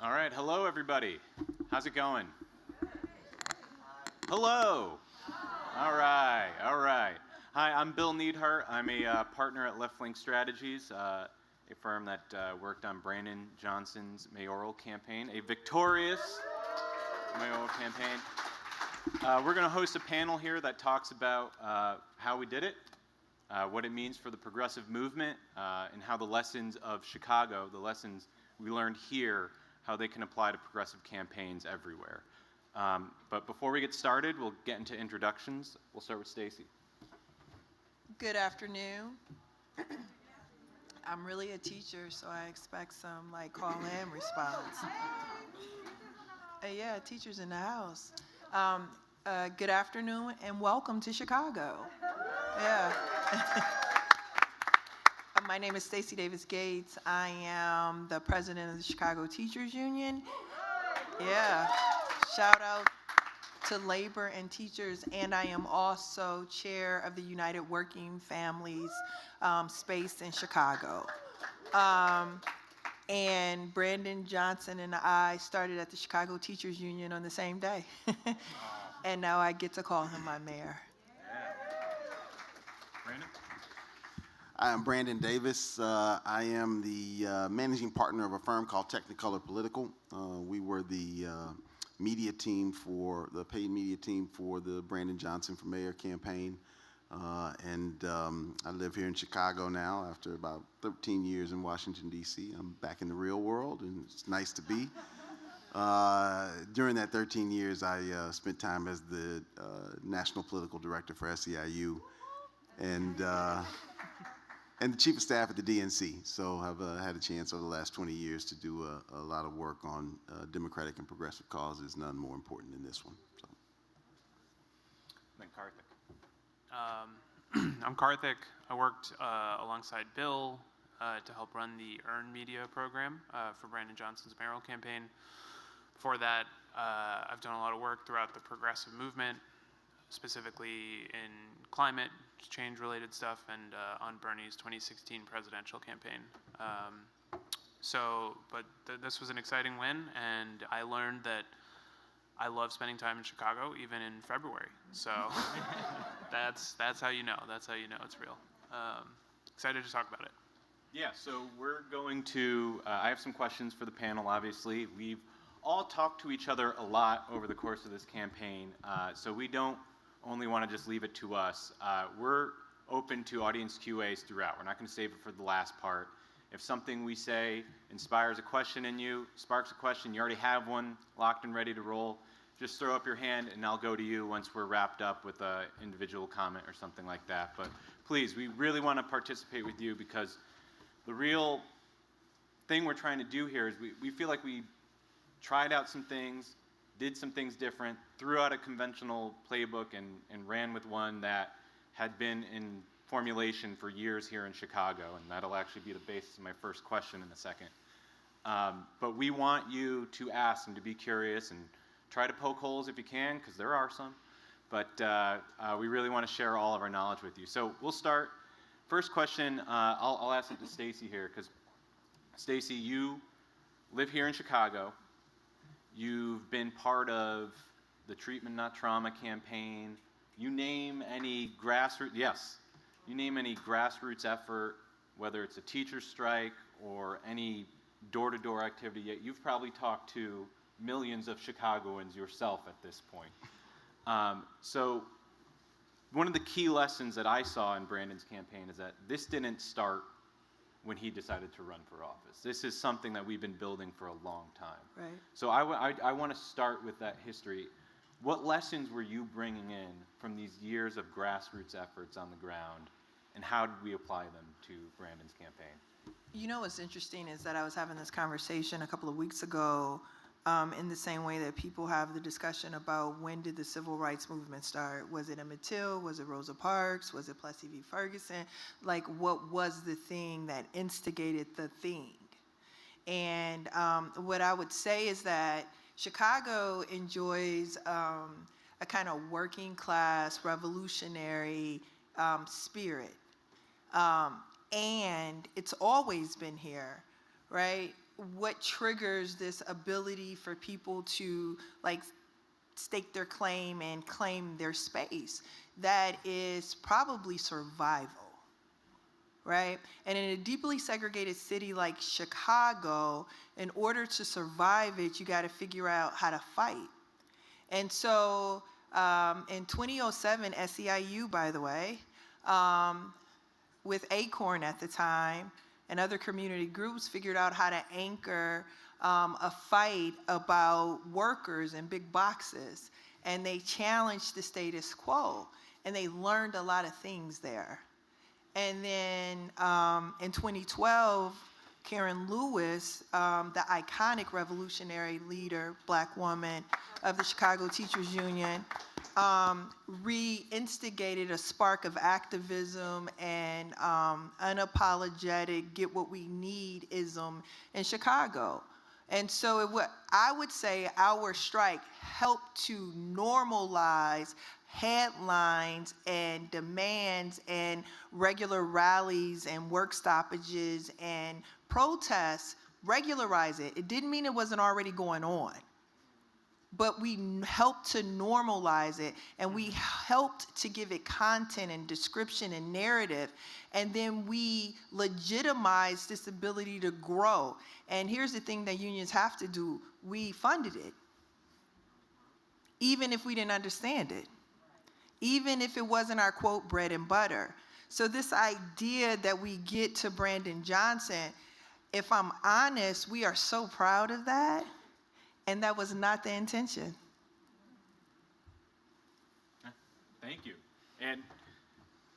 All right, hello everybody. How's it going? Hello. All right, all right. Hi, I'm Bill Needhart. I'm a partner at Left Flank Strategies, a firm that worked on Brandon Johnson's mayoral campaign, a victorious mayoral campaign. We're going to host a panel here that talks about how we did it, what it means for the progressive movement, and how the lessons of Chicago, the lessons we learned here, how they can apply to progressive campaigns everywhere. But before we get started, we'll get into introductions. We'll start with Stacy. Good afternoon. I'm really a teacher, so I expect some like call and response. Yeah, teachers in the house. Good afternoon and welcome to Chicago. Yeah. My name is Stacy Davis Gates. I am the president of the Chicago Teachers Union. Yeah. Shout out to labor and teachers, and I am also chair of the United Working Families space in Chicago. And Brandon Johnson and I started at the Chicago Teachers Union on the same day. And now I get to call him my mayor. Brandon? I'm Brandon Davis. I am the managing partner of a firm called Technicolor Political. We were the media team for the paid media team for the Brandon Johnson for Mayor campaign. I live here in Chicago now after about 13 years in Washington, D.C. I'm back in the real world, and it's nice to be. During that 13 years, I spent time as the national political director for SEIU and the chief of staff at the DNC. So I've had a chance over the last 20 years to do a lot of work on democratic and progressive causes, none more important than this one. So. Then Karthik. I'm Karthik. I worked alongside Bill to help run the Earn Media program for Brandon Johnson's mayoral campaign. Before that, I've done a lot of work throughout the progressive movement, specifically in climate change related stuff and on Bernie's 2016 presidential campaign. This was an exciting win, and I learned that I love spending time in Chicago, even in February. So that's how you know. That's how you know it's real. Excited to talk about it. Yeah, so we're going to, I have some questions for the panel, obviously. We've all talked to each other a lot over the course of this campaign, so we don't only want to just leave it to us. We're open to audience QAs throughout. We're not going to save it for the last part. If something we say inspires a question in you, sparks a question, you already have one locked and ready to roll, just throw up your hand and I'll go to you once we're wrapped up with an individual comment or something like that. But please, we really want to participate with you because the real thing we're trying to do here is we feel like we tried out some things, did some things different, threw out a conventional playbook and ran with one that had been in formulation for years here in Chicago, and that'll actually be the basis of my first question in a second. But we want you to ask and to be curious and try to poke holes if you can, because there are some, but we really want to share all of our knowledge with you. So we'll start. First question, I'll ask it to Stacy here, because Stacy, you live here in Chicago. You've been part of the Treatment Not Trauma campaign. You name any grassroots, yes, you name any grassroots effort, whether it's a teacher strike or any door-to-door activity, yet you've probably talked to millions of Chicagoans yourself at this point. So one of the key lessons that I saw in Brandon's campaign is that this didn't start when he decided to run for office. This is something that we've been building for a long time. Right. So I want to start with that history. What lessons were you bringing in from these years of grassroots efforts on the ground, and how did we apply them to Brandon's campaign? You know what's interesting is that I was having this conversation a couple of weeks ago in the same way that people have the discussion about when did the civil rights movement start? Was it Emmett Till? Was it Rosa Parks? Was it Plessy v. Ferguson? Like, what was the thing that instigated the thing? And what I would say is that Chicago enjoys a kind of working class, revolutionary spirit. And it's always been here, right? what triggers this ability for people to like stake their claim and claim their space? That is probably survival, right? And in a deeply segregated city like Chicago, in order to survive it, you got to figure out how to fight. And so in 2007, SEIU, by the way, with Acorn at the time and other community groups, figured out how to anchor a fight about workers in big boxes. And they challenged the status quo. And they learned a lot of things there. And then in 2012, Karen Lewis, the iconic revolutionary leader, Black woman of the Chicago Teachers Union, reinstigated a spark of activism and unapologetic get what we need-ism in Chicago. And so I would say our strike helped to normalize headlines and demands and regular rallies and work stoppages and protests, regularize it. It didn't mean it wasn't already going on, but we helped to normalize it, and we helped to give it content and description and narrative, and then we legitimized this ability to grow. And here's the thing that unions have to do: we funded it, even if we didn't understand it, even if it wasn't our, quote, bread and butter. So this idea that we get to Brandon Johnson, if I'm honest, we are so proud of that, and that was not the intention. Thank you. And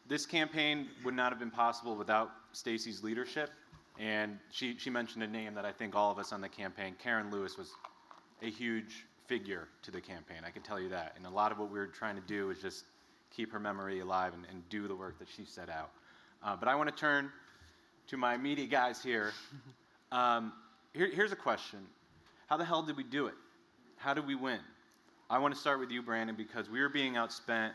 this campaign would not have been possible without Stacey's leadership. And she mentioned a name that I think all of us on the campaign, Karen Lewis, was a huge figure to the campaign. I can tell you that. And a lot of what we were trying to do is just keep her memory alive and do the work that she set out. But I want to turn to my immediate guys here. Here's a question. How the hell did we do it? How did we win? I want to start with you, Brandon, because we were being outspent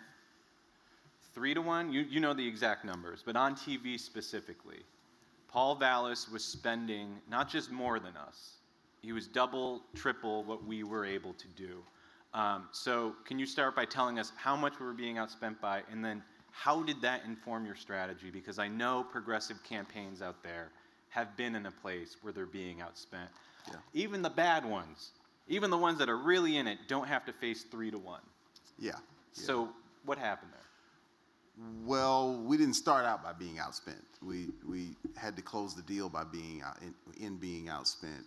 3-1. You know the exact numbers, but on TV specifically, Paul Vallis was spending not just more than us. He was double, triple what we were able to do. So can you start by telling us how much we were being outspent by, and then how did that inform your strategy? Because I know progressive campaigns out there have been in a place where they're being outspent. Yeah. Even the bad ones, even the ones that are really in it, don't have to face 3-1. Yeah. So what happened there? Well, we didn't start out by being outspent. We had to close the deal by being being outspent.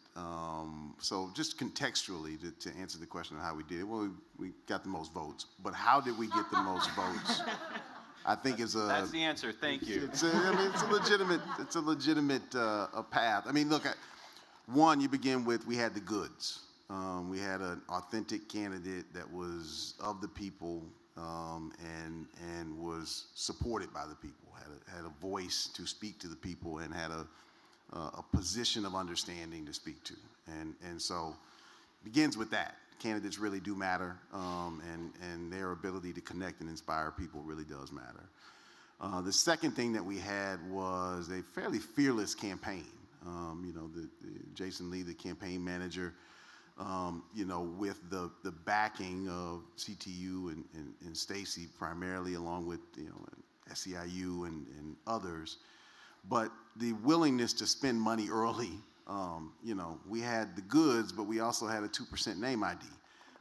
So just contextually to answer the question of how we did it, well, we got the most votes. But how did we get the most votes? I think that's the answer. Thank you. It's a legitimate path. I mean, look, one, you begin with, we had the goods. We had an authentic candidate that was of the people, and was supported by the people, had a voice to speak to the people, and had a position of understanding to speak to. And so it begins with that. Candidates really do matter, and their ability to connect and inspire people really does matter. The second thing that we had was a fairly fearless campaign. Jason Lee, the campaign manager, with the backing of CTU and Stacey primarily, along with SEIU and others, but the willingness to spend money early. We had the goods, but we also had a 2% name ID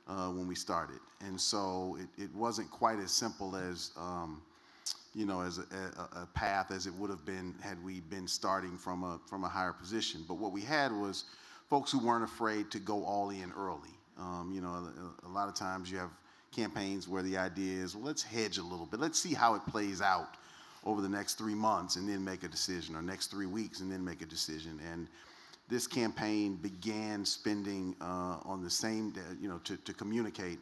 when we started, and so it wasn't quite as simple as as a path as it would have been had we been starting from a higher position. But what we had was folks who weren't afraid to go all in early. A lot of times you have campaigns where the idea is, well, let's hedge a little bit. Let's see how it plays out over the next 3 months and then make a decision, or next 3 weeks and then make a decision. And this campaign began spending on the same day, to communicate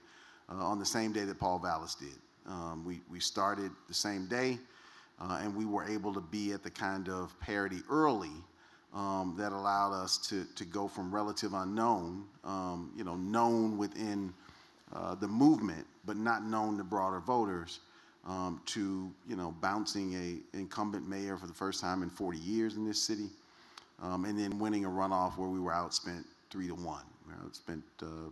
on the same day that Paul Vallis did. We started the same day, and we were able to be at the kind of parity early that allowed us to go from relative unknown, known within the movement, but not known to broader voters, to bouncing a incumbent mayor for the first time in 40 years in this city, and then winning a runoff where we were outspent 3-1. We were outspent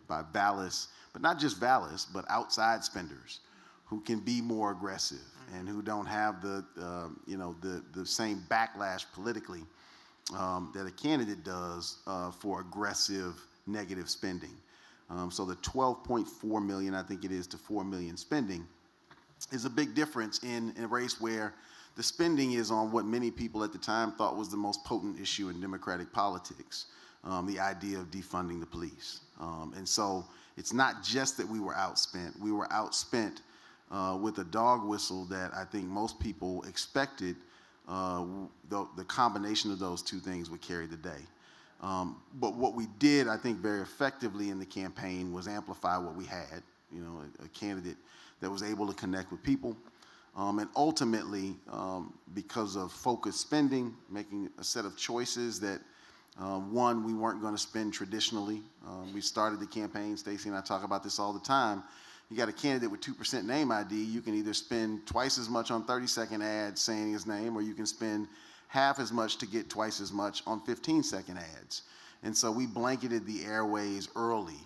by Vallis, but not just Vallis, but outside spenders who can be more aggressive and who don't have the same backlash politically that a candidate does for aggressive negative spending. So the 12.4 million, I think it is, to 4 million spending is a big difference in a race where the spending is on what many people at the time thought was the most potent issue in Democratic politics, the idea of defunding the police. And so it's not just that we were outspent. We were outspent with a dog whistle that I think most people expected the combination of those two things would carry the day. But what we did, I think, very effectively in the campaign was amplify what we had, a candidate that was able to connect with people. And ultimately, because of focused spending, making a set of choices that, one, we weren't going to spend traditionally. We started the campaign, Stacey and I talk about this all the time. You got a candidate with 2% name ID, you can either spend twice as much on 30-second ads saying his name, or you can spend half as much to get twice as much on 15-second ads. And so we blanketed the airways early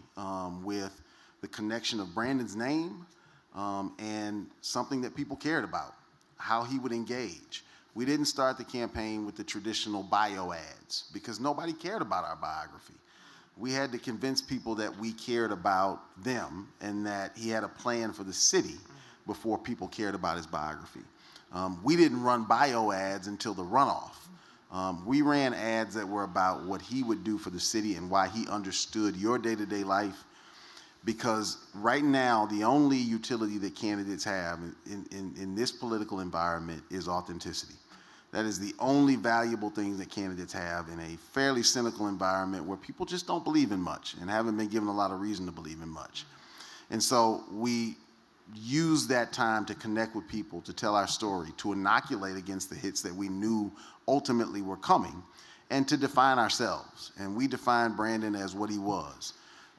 with the connection of Brandon's name and something that people cared about, how he would engage. We didn't start the campaign with the traditional bio ads because nobody cared about our biography. We had to convince people that we cared about them and that he had a plan for the city before people cared about his biography. We didn't run bio ads until the runoff. We ran ads that were about what he would do for the city and why he understood your day-to-day life, because right now the only utility that candidates have in this political environment is authenticity. That is the only valuable thing that candidates have in a fairly cynical environment where people just don't believe in much and haven't been given a lot of reason to believe in much. And so we use that time to connect with people, to tell our story, to inoculate against the hits that we knew ultimately were coming, and to define ourselves. And we defined Brandon as what he was: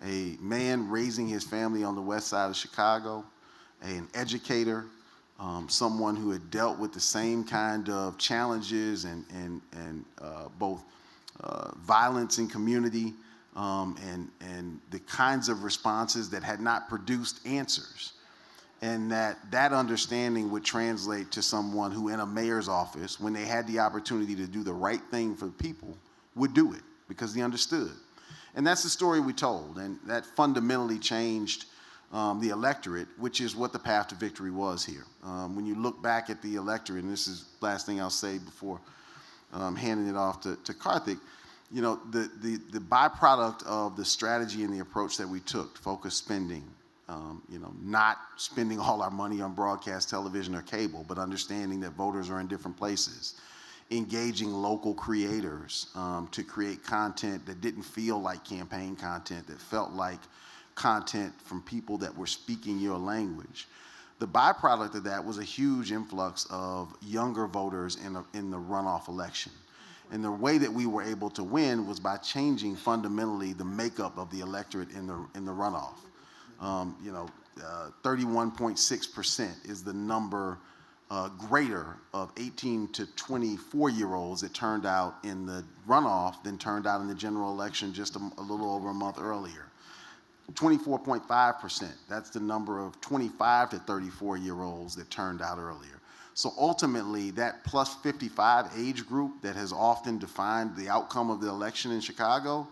a man raising his family on the west side of Chicago, an educator, someone who had dealt with the same kind of challenges and both violence in community and the kinds of responses that had not produced answers. And that understanding would translate to someone who in a mayor's office, when they had the opportunity to do the right thing for the people, would do it because he understood. And that's the story we told, and that fundamentally changed the electorate, which is what the path to victory was here. When you look back at the electorate, and this is the last thing I'll say before handing it off to Karthik, the byproduct of the strategy and the approach that we took, focused spending, not spending all our money on broadcast television or cable, but understanding that voters are in different places, engaging local creators to create content that didn't feel like campaign content, that felt like content from people that were speaking your language. The byproduct of that was a huge influx of younger voters in the runoff election. And the way that we were able to win was by changing fundamentally the makeup of the electorate in the runoff. 31.6% is the number greater of 18 to 24-year-olds that turned out in the runoff than turned out in the general election just a little over a month earlier. 24.5%, that's the number of 25 to 34-year-olds that turned out earlier. So ultimately, that plus 55 age group that has often defined the outcome of the election in Chicago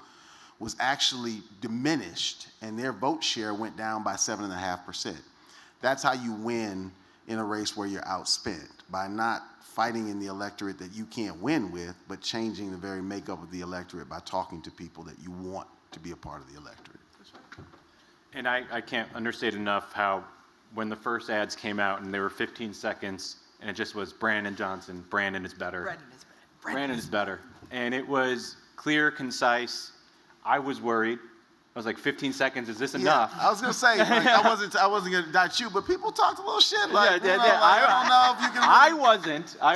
was actually diminished, and their vote share went down by 7.5%. That's how you win in a race where you're outspent, by not fighting in the electorate that you can't win with, but changing the very makeup of the electorate by talking to people that you want to be a part of the electorate. And I can't understate enough how when the first ads came out and they were 15 seconds and it just was Brandon Johnson, Brandon is better. Brandon is better. Brandon is better. And it was clear, concise. I was worried. I was like, 15 seconds, is this enough? I was gonna say, like, I wasn't gonna doubt you, but people talked a little shit. Like, yeah. I don't know if you can. I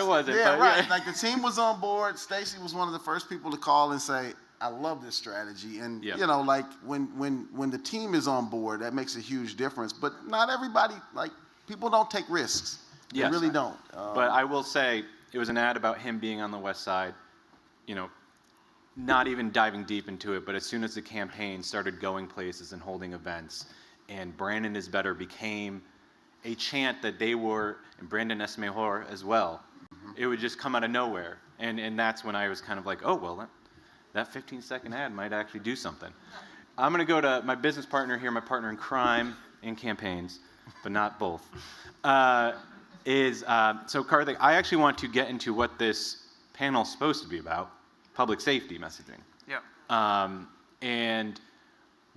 wasn't. Yeah, but, right. Yeah. Like the team was on board. Stacey was one of the first people to call and say, I love this strategy. And like when the team is on board, that makes a huge difference. But not everybody, like, people don't take risks. They really don't. But I will say, it was an ad about him being on the west side. not even diving deep into it, but as soon as the campaign started going places and holding events, and Brandon is Better became a chant that they were, and Brandon es mejor as well, it would just come out of nowhere. And that's when I was kind of like, oh, well, that 15-second ad might actually do something. I'm going to go to my business partner here, my partner in crime in campaigns, but not both. So Karthik, I actually want to get into what this panel is supposed to be about, public safety messaging. Yeah. And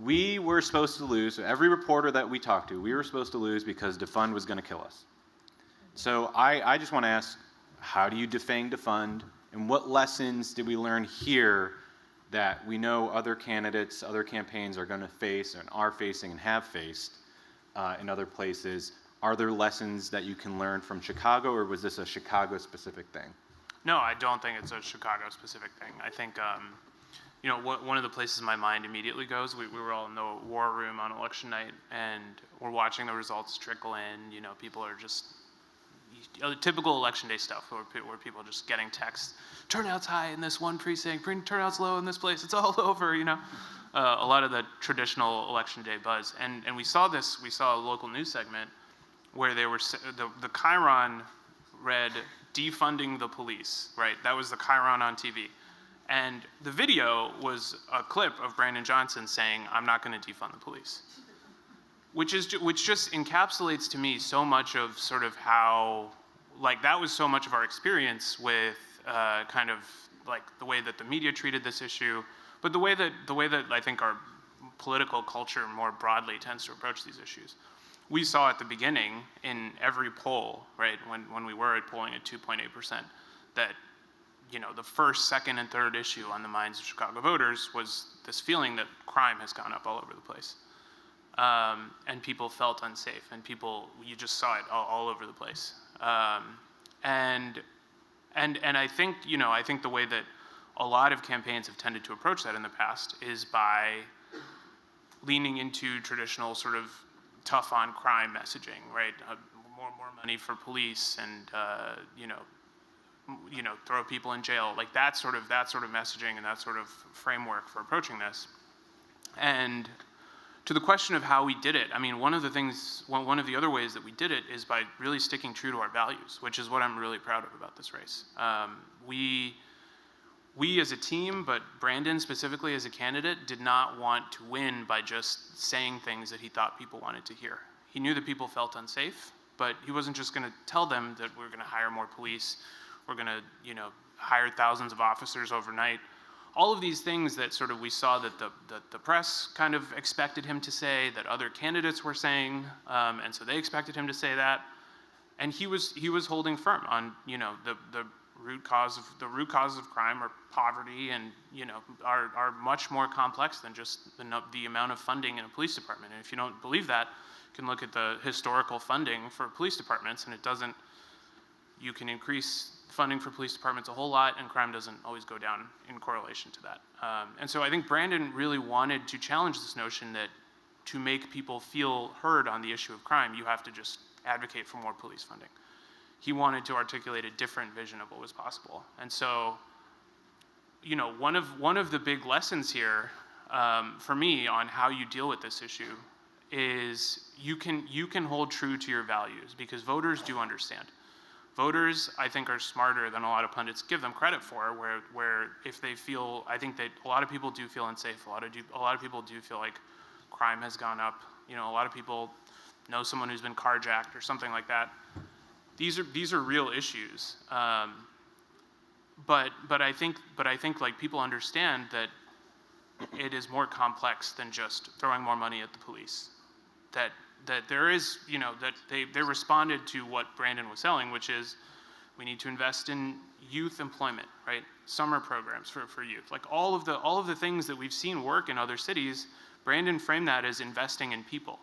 we were supposed to lose, so every reporter that we talked to, we were supposed to lose because defund was going to kill us. So I just want to ask, how do you defund, and what lessons did we learn here that we know other candidates, other campaigns are going to face and are facing and have faced in other places? Are there lessons that you can learn from Chicago, or was this a Chicago-specific thing? No, I don't think it's a Chicago-specific thing. I think, you know, one of the places my mind immediately goes, we were all in the war room on election night, and we're watching the results trickle in. You know, people are just, typical election day stuff, where people are just getting texts, turnout's high in this one precinct, turnout's low in this place, it's all over, you know. A lot of the traditional election day buzz. And we saw a local news segment where they were, the Chiron read, defunding the police, right? That was the Chiron on TV. And the video was a clip of Brandon Johnson saying, I'm not going to defund the police. Which just encapsulates to me so much of sort of how, like, that was so much of our experience with kind of like the way that the media treated this issue, but the way that I think our political culture more broadly tends to approach these issues. We saw at the beginning in every poll, right, when we were polling at 2.8%, that, you know, the first, second, and third issue on the minds of Chicago voters was this feeling that crime has gone up all over the place. And people felt unsafe, and you just saw it all over the place. And I think, you know, I think the way that a lot of campaigns have tended to approach that in the past is by leaning into traditional sort of tough on crime messaging, right? More money for police, and you know, throw people in jail, like that sort of messaging and that sort of framework for approaching this. And to the question of how we did it, I mean, one of the other ways that we did it is by really sticking true to our values, which is what I'm really proud of about this race. We as a team, but Brandon specifically as a candidate, did not want to win by just saying things that he thought people wanted to hear. He knew that people felt unsafe, but he wasn't just going to tell them that we're going to hire more police, we're going to, you know, hire thousands of officers overnight. All of these things that sort of we saw that the press kind of expected him to say, that other candidates were saying, and so they expected him to say that, and he was holding firm on, you know, the root causes of crime are poverty, and, you know, are much more complex than just the amount of funding in a police department. And if you don't believe that, you can look at the historical funding for police departments, and you can increase funding for police departments a whole lot, and crime doesn't always go down in correlation to that. And so I think Brandon really wanted to challenge this notion that to make people feel heard on the issue of crime, you have to just advocate for more police funding. He wanted to articulate a different vision of what was possible. And so, you know, one of the big lessons here for me on how you deal with this issue is you can hold true to your values, because voters do understand. Voters, I think, are smarter than a lot of pundits give them credit for, where if they feel, I think that a lot of people do feel unsafe, a lot of people do feel like crime has gone up. You know, a lot of people know someone who's been carjacked or something like that. These are real issues, but I think like people understand that it is more complex than just throwing more money at the police. That there is, you know, that they responded to what Brandon was selling, which is we need to invest in youth employment, right? Summer programs for youth, like all of the things that we've seen work in other cities. Brandon framed that as investing in people,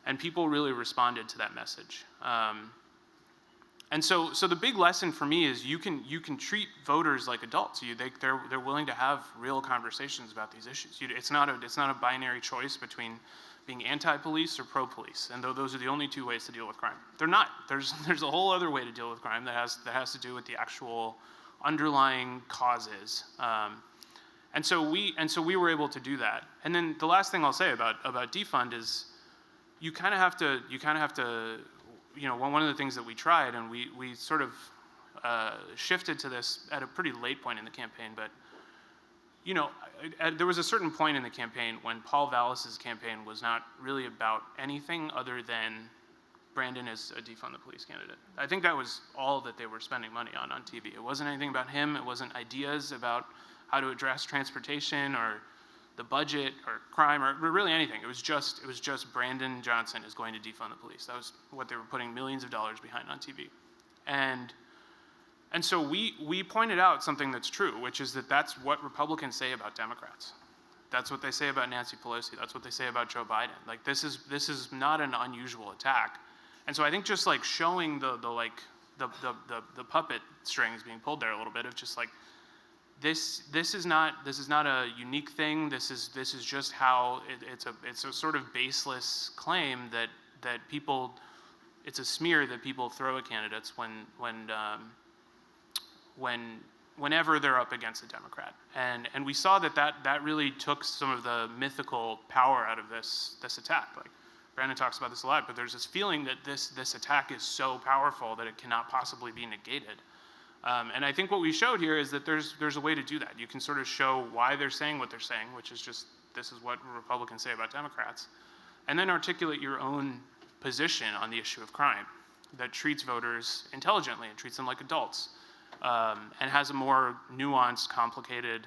and people really responded to that message. And so the big lesson for me is you can treat voters like adults. They're willing to have real conversations about these issues. It's not a binary choice between being anti-police or pro-police, and those are the only two ways to deal with crime. They're not. There's a whole other way to deal with crime that has to do with the actual underlying causes. And so we were able to do that. And then the last thing I'll say about defund is you kind of have to, one of the things that we tried, and we sort of shifted to this at a pretty late point in the campaign, but there was a certain point in the campaign when Paul Vallis's campaign was not really about anything other than Brandon is a defund the police candidate. I think that was all that they were spending money on TV. It wasn't anything about him. It wasn't ideas about how to address transportation or the budget or crime or really anything. It was just Brandon Johnson is going to defund the police. That was what they were putting millions of dollars behind on TV. And so we pointed out something that's true, which is that that's what Republicans say about Democrats. That's what they say about Nancy Pelosi. That's what they say about Joe Biden. Like this is not an unusual attack. And so I think just like showing the puppet strings being pulled there a little bit of just like this is not a unique thing. This is just how it's a sort of baseless claim that people, it's a smear that people throw at candidates whenever they're up against a Democrat. And we saw that really took some of the mythical power out of this attack. Like Brandon talks about this a lot, but there's this feeling that this attack is so powerful that it cannot possibly be negated. And I think what we showed here is that there's a way to do that. You can sort of show why they're saying what they're saying, which is just this is what Republicans say about Democrats, and then articulate your own position on the issue of crime that treats voters intelligently and treats them like adults, and has a more nuanced, complicated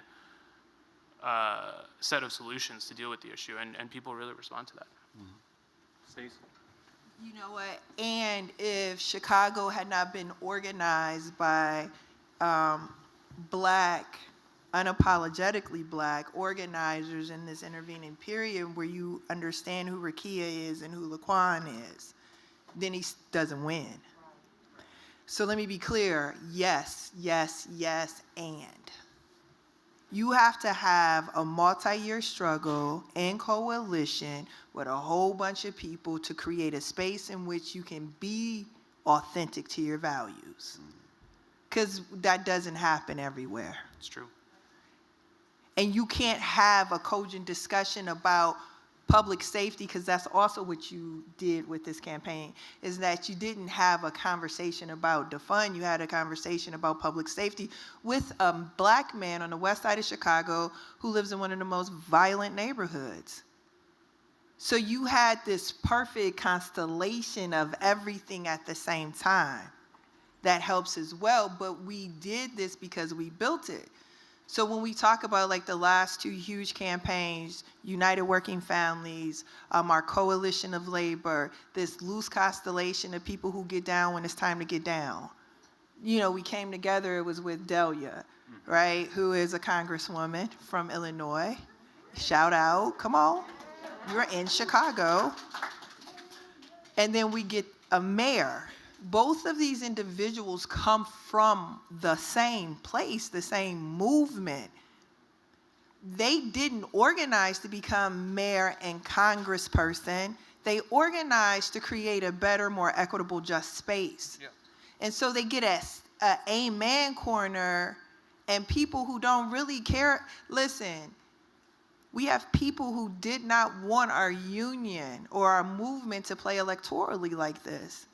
set of solutions to deal with the issue, and people really respond to that. Mm-hmm. Stacey? You know what? And if Chicago had not been organized by black, unapologetically black organizers in this intervening period where you understand who Rakia is and who Laquan is, then he doesn't win. So let me be clear. Yes, yes, yes, and. You have to have a multi-year struggle and coalition with a whole bunch of people to create a space in which you can be authentic to your values. Because that doesn't happen everywhere. It's true. And you can't have a cogent discussion about public safety, because that's also what you did with this campaign, is that you didn't have a conversation about defund. You had a conversation about public safety with a black man on the west side of Chicago who lives in one of the most violent neighborhoods. So you had this perfect constellation of everything at the same time. That helps as well, but we did this because we built it. So when we talk about like the last two huge campaigns, United Working Families, our Coalition of Labor, this loose constellation of people who get down when it's time to get down. You know, we came together, it was with Delia, right, who is a congresswoman from Illinois. Shout out, come on, you're in Chicago. And then we get a mayor. Both of these individuals come from the same place, the same movement. They didn't organize to become mayor and congressperson. They organized to create a better, more equitable, just space. Yeah. And so they get a amen corner, and people who don't really care. Listen, we have people who did not want our union or our movement to play electorally like this,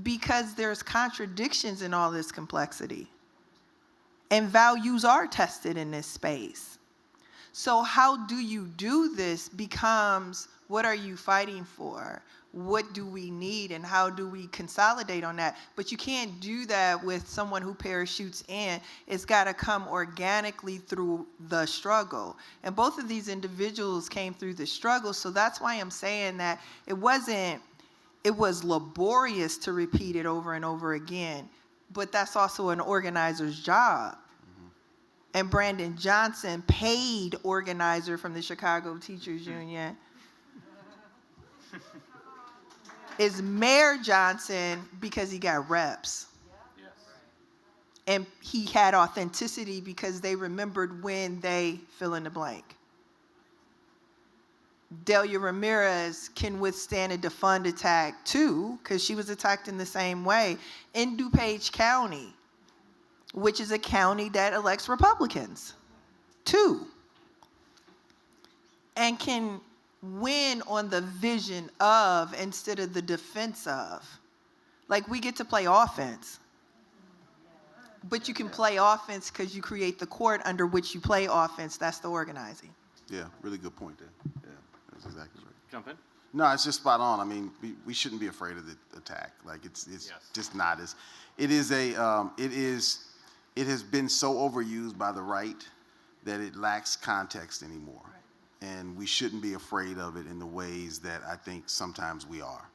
because there's contradictions in all this complexity. And values are tested in this space. So how do you do this becomes, what are you fighting for? What do we need, and how do we consolidate on that? But you can't do that with someone who parachutes in. It's got to come organically through the struggle. And both of these individuals came through the struggle, so that's why I'm saying that it was laborious to repeat it over and over again, but that's also an organizer's job. Mm-hmm. And Brandon Johnson, paid organizer from the Chicago Teachers Union, is Mayor Johnson because he got reps. Yes. And he had authenticity because they remembered when they fill in the blank. Delia Ramirez can withstand a defund attack too, because she was attacked in the same way in DuPage County, which is a county that elects Republicans. too, and can win on the vision of instead of the defense of. Like, we get to play offense. But you can play offense because you create the court under which you play offense. That's the organizing. Yeah, really good point there. Yeah, that's exactly right. Jump in. No, it's just spot on. I mean, we shouldn't be afraid of the attack. Like, it's Yes. just not as, it has been so overused by the right that it lacks context anymore. Right. And we shouldn't be afraid of it in the ways that I think sometimes we are.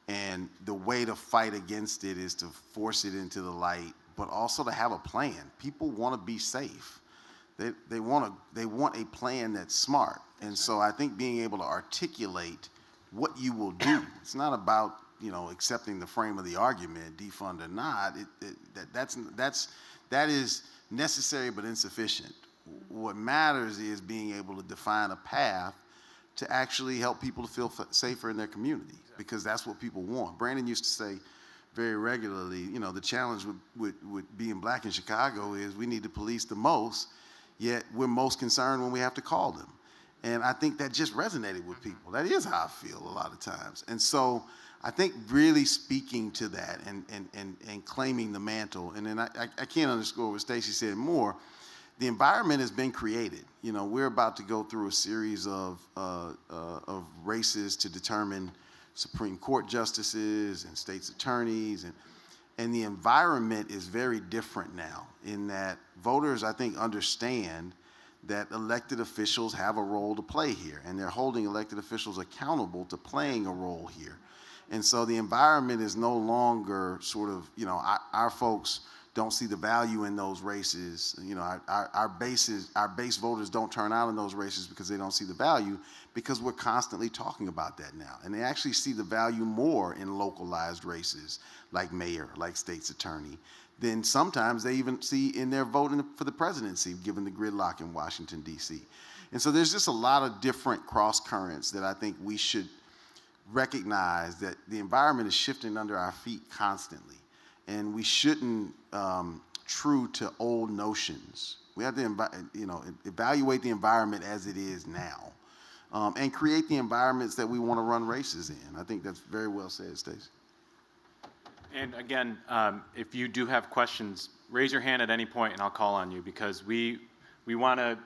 And the way to fight against it is to force it into the light, but also to have a plan. People want to be safe. They want a plan that's smart. And so I think being able to articulate what you will do. It's not about, accepting the frame of the argument, defund or not. That is necessary but insufficient. What matters is being able to define a path to actually help people to feel safer in their community, because that's what people want. Brandon used to say very regularly, the challenge with being black in Chicago is we need to police the most, yet we're most concerned when we have to call them. And I think that just resonated with people. That is how I feel a lot of times. And so I think really speaking to that and claiming the mantle, and then I can't underscore what Stacey said more, the environment has been created. We're about to go through a series of races to determine Supreme Court justices and state's attorneys, and the environment is very different now in that voters, I think, understand that elected officials have a role to play here, and they're holding elected officials accountable to playing a role here. And so the environment is no longer sort of, our folks don't see the value in those races. Our base voters don't turn out in those races because they don't see the value, because we're constantly talking about that now. And they actually see the value more in localized races like mayor, like state's attorney, than sometimes they even see in their voting for the presidency, given the gridlock in Washington, D.C. And so there's just a lot of different cross currents that I think we should recognize, that the environment is shifting under our feet constantly. And we shouldn't, true to old notions. We have to, evaluate the environment as it is now, and create the environments that we want to run races in. I think that's very well said, Stacey. And again, if you do have questions, raise your hand at any point and I'll call on you, because we want to,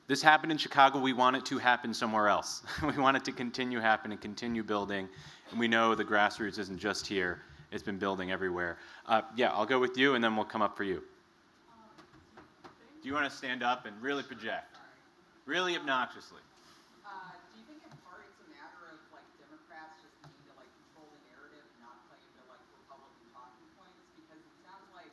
this happened in Chicago, we want it to happen somewhere else. We want it to continue happening, continue building, and we know the grassroots isn't just here, it's been building everywhere. Yeah, I'll go with you and then we'll come up for you. Do you want to stand up and really project? Really obnoxiously. Do you think in part it's a matter of Democrats just need to control the narrative and not play into Republican talking points? Because it sounds like,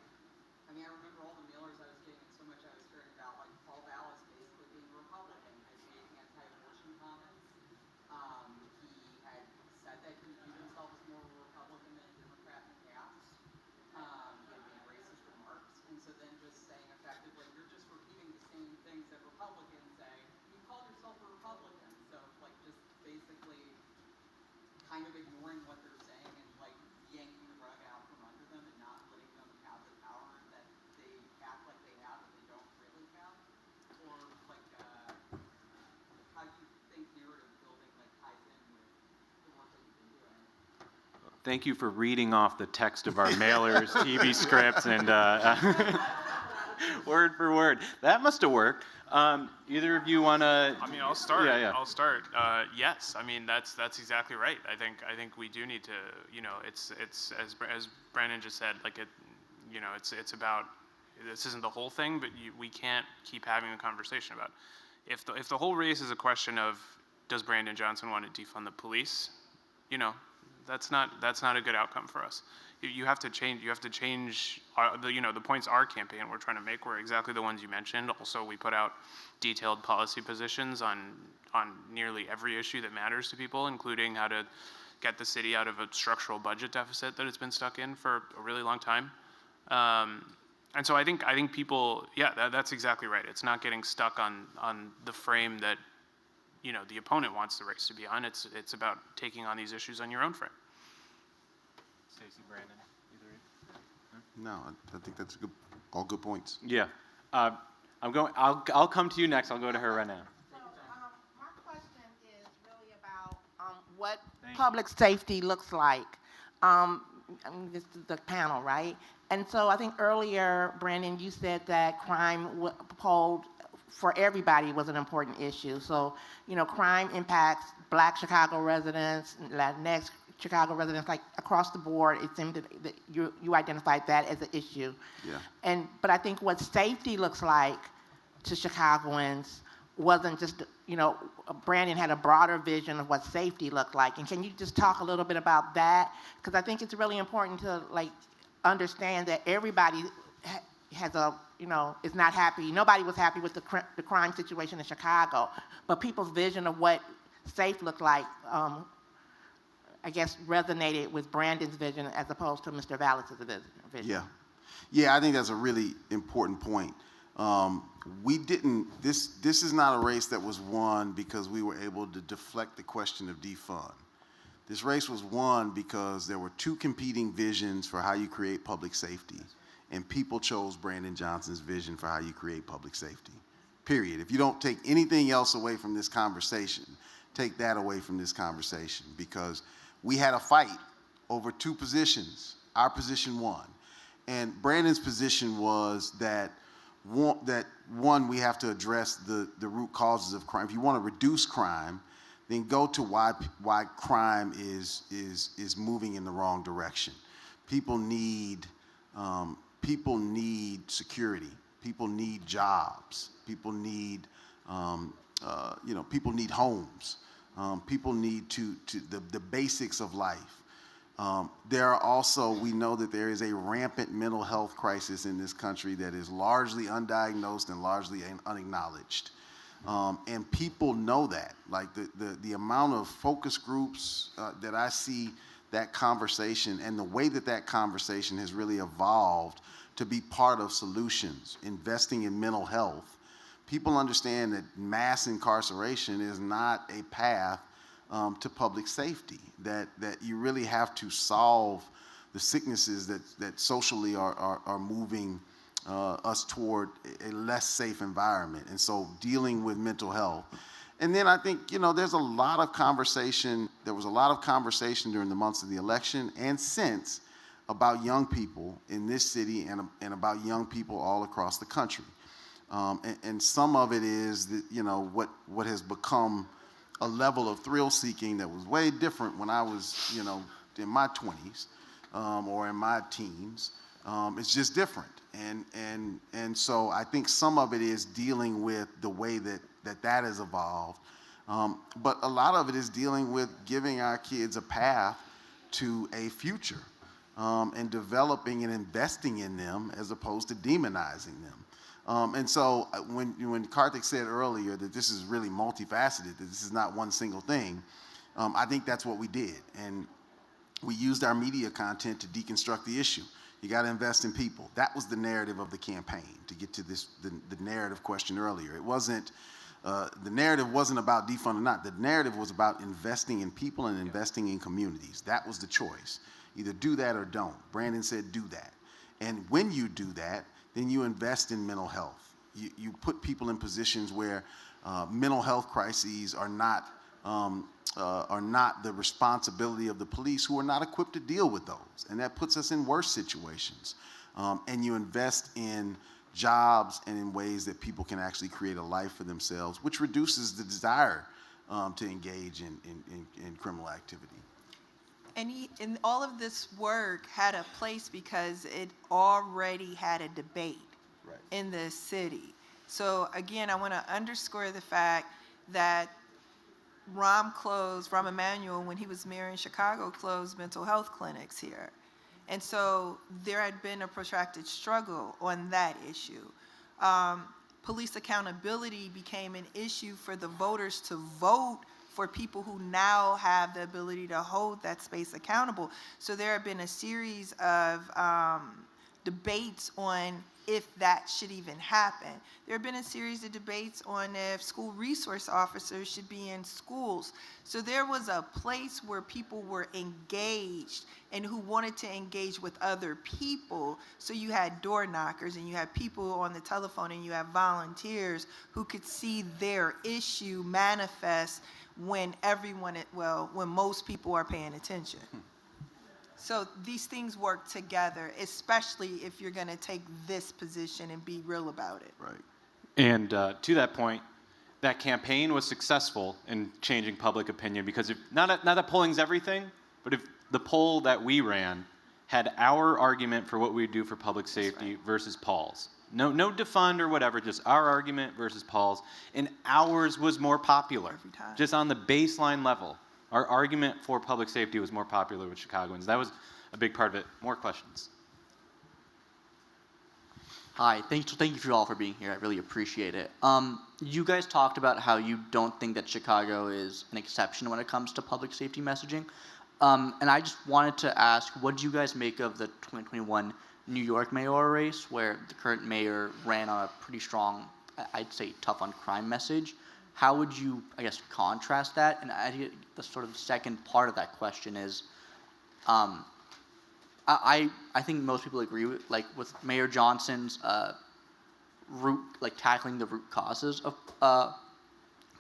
I remember all the mailers I was getting, and so much I was hearing about Paul Vallis basically being a Republican, had made anti-abortion comments. He had said that he viewed himself as more of a Republican than a Democrat in the past. He had made racist remarks, and so then just saying effectively, you're just repeating the same things that Republicans say. You called yourself a Republican, so just basically kind of ignoring what they're saying and yanking the rug out from under them and not letting them have the power that they act like they have but they don't really have? Or how do you think narrative building ties in with the work that you've been doing? Thank you for reading off the text of our mailers, TV scripts, and word for word. That must have worked. Either of you want to? I'll start. Yeah. I'll start. Yes, that's exactly right. I think we do need to. It's as Brandon just said. It's about. This isn't the whole thing, but we can't keep having a conversation about. If the whole race is a question of does Brandon Johnson want to defund the police, that's not a good outcome for us. You have to change. You have to change. The points our campaign we're trying to make were exactly the ones you mentioned. Also, we put out detailed policy positions on nearly every issue that matters to people, including how to get the city out of a structural budget deficit that it's been stuck in for a really long time. And so I think people, that's exactly right. It's not getting stuck on the frame that the opponent wants the race to be on. It's about taking on these issues on your own frame. Stacey, Brandon, either of you? No, I think that's all good points. Yeah. I'll come to you next. I'll go to her right now. So, my question is really about what public safety looks like. I mean, this is the panel, right? And so I think earlier, Brandon, you said that crime polled for everybody was an important issue. So, you know, crime impacts Black Chicago residents, Latinx Chicago residents, like across the board. It seemed that you identified that as an issue. Yeah. But I think what safety looks like to Chicagoans wasn't just, you know, Brandon had a broader vision of what safety looked like. And can you just talk a little bit about that? Because I think it's really important to like understand that everybody has a, you know, is not happy. Nobody was happy with the crime situation in Chicago, but people's vision of what safe looked like, I guess, resonated with Brandon's vision as opposed to Mr. Vallis's vision. Yeah. Yeah, I think that's a really important point. This is not a race that was won because we were able to deflect the question of defund. This race was won because there were two competing visions for how you create public safety, and people chose Brandon Johnson's vision for how you create public safety, period. If you don't take anything else away from this conversation, take that away from this conversation, because we had a fight over two positions. Our position won. And Brandon's position was that one, we have to address the root causes of crime. If you want to reduce crime, then go to why crime is moving in the wrong direction. People need security. People need jobs. People need people need homes. People need the basics of life. There are also, we know that there is a rampant mental health crisis in this country that is largely undiagnosed and largely unacknowledged. And people know that. Like the amount of focus groups that I see, that conversation and the way that conversation has really evolved to be part of solutions, investing in mental health. People understand that mass incarceration is not a path to public safety, that you really have to solve the sicknesses that socially are moving us toward a less safe environment. And so dealing with mental health. And then I think, you know, there was a lot of conversation during the months of the election and since about young people in this city and about young people all across the country. And some of it is that, you know, what has become a level of thrill seeking that was way different when I was, you know, in my 20s or in my teens. It's just different. And so I think some of it is dealing with the way that has evolved. But a lot of it is dealing with giving our kids a path to a future and developing and investing in them as opposed to demonizing them. And so when Karthik said earlier that this is really multifaceted, that this is not one single thing, I think that's what we did. And we used our media content to deconstruct the issue. You got to invest in people. That was the narrative of the campaign, to get to the narrative question earlier. It wasn't, the narrative wasn't about defund or not. The narrative was about investing in people and investing in communities. That was the choice. Either do that or don't. Brandon said do that. And when you do that, then you invest in mental health. You put people in positions where mental health crises are not the responsibility of the police, who are not equipped to deal with those. And that puts us in worse situations. And you invest in jobs and in ways that people can actually create a life for themselves, which reduces the desire to engage in criminal activity. And all of this work had a place because it already had a debate in the city. So again, I want to underscore the fact that Rahm Emanuel, when he was mayor in Chicago, closed mental health clinics here. And so there had been a protracted struggle on that issue. Police accountability became an issue for the voters to vote for people who now have the ability to hold that space accountable. So there have been a series of debates on if that should even happen. There have been a series of debates on if school resource officers should be in schools. So there was a place where people were engaged and who wanted to engage with other people. So you had door knockers and you had people on the telephone and you had volunteers who could see their issue manifest when when most people are paying attention. So these things work together, especially if you're going to take this position and be real about it. Right. And to that point, that campaign was successful in changing public opinion because if not that polling's everything, but if the poll that we ran had our argument for what we would do for public safety versus Paul's. No defund or whatever, just our argument versus Paul's, and ours was more popular. Every time. Just on the baseline level. Our argument for public safety was more popular with Chicagoans. That was a big part of it. More questions? Hi, thank you for all for being here. I really appreciate it. You guys talked about how you don't think that Chicago is an exception when it comes to public safety messaging. And I just wanted to ask, what do you guys make of the 2021 New York mayoral race, where the current mayor ran on a pretty strong, I'd say, tough on crime message? How would you, I guess, contrast that? And the sort of second part of that question is, I think most people agree with Mayor Johnson's tackling the root causes of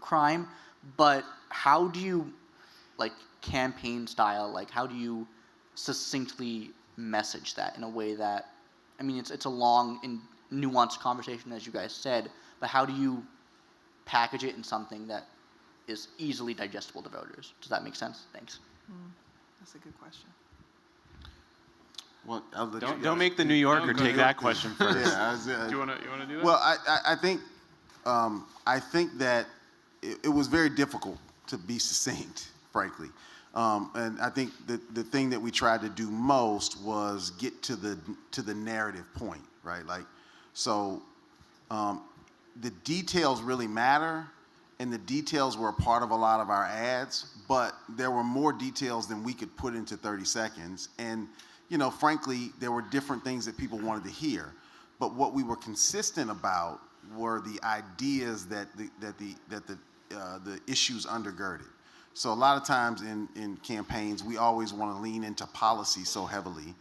crime, but how do you, campaign style, how do you succinctly message that in a way that, I mean, it's a long and nuanced conversation, as you guys said, but how do you package it in something that is easily digestible to voters? Does that make sense? Thanks. That's a good question. Well, Don't make the New Yorker take that question first. Yeah, Do you want to do that? well, I think that it was very difficult to be succinct, frankly. And I think the thing that we tried to do most was get to the narrative point, right? The details really matter, and the details were a part of a lot of our ads, but there were more details than we could put into 30 seconds. And, frankly, there were different things that people wanted to hear. But what we were consistent about were the ideas that the issues undergirded. So a lot of times in campaigns, we always want to lean into policy so heavily.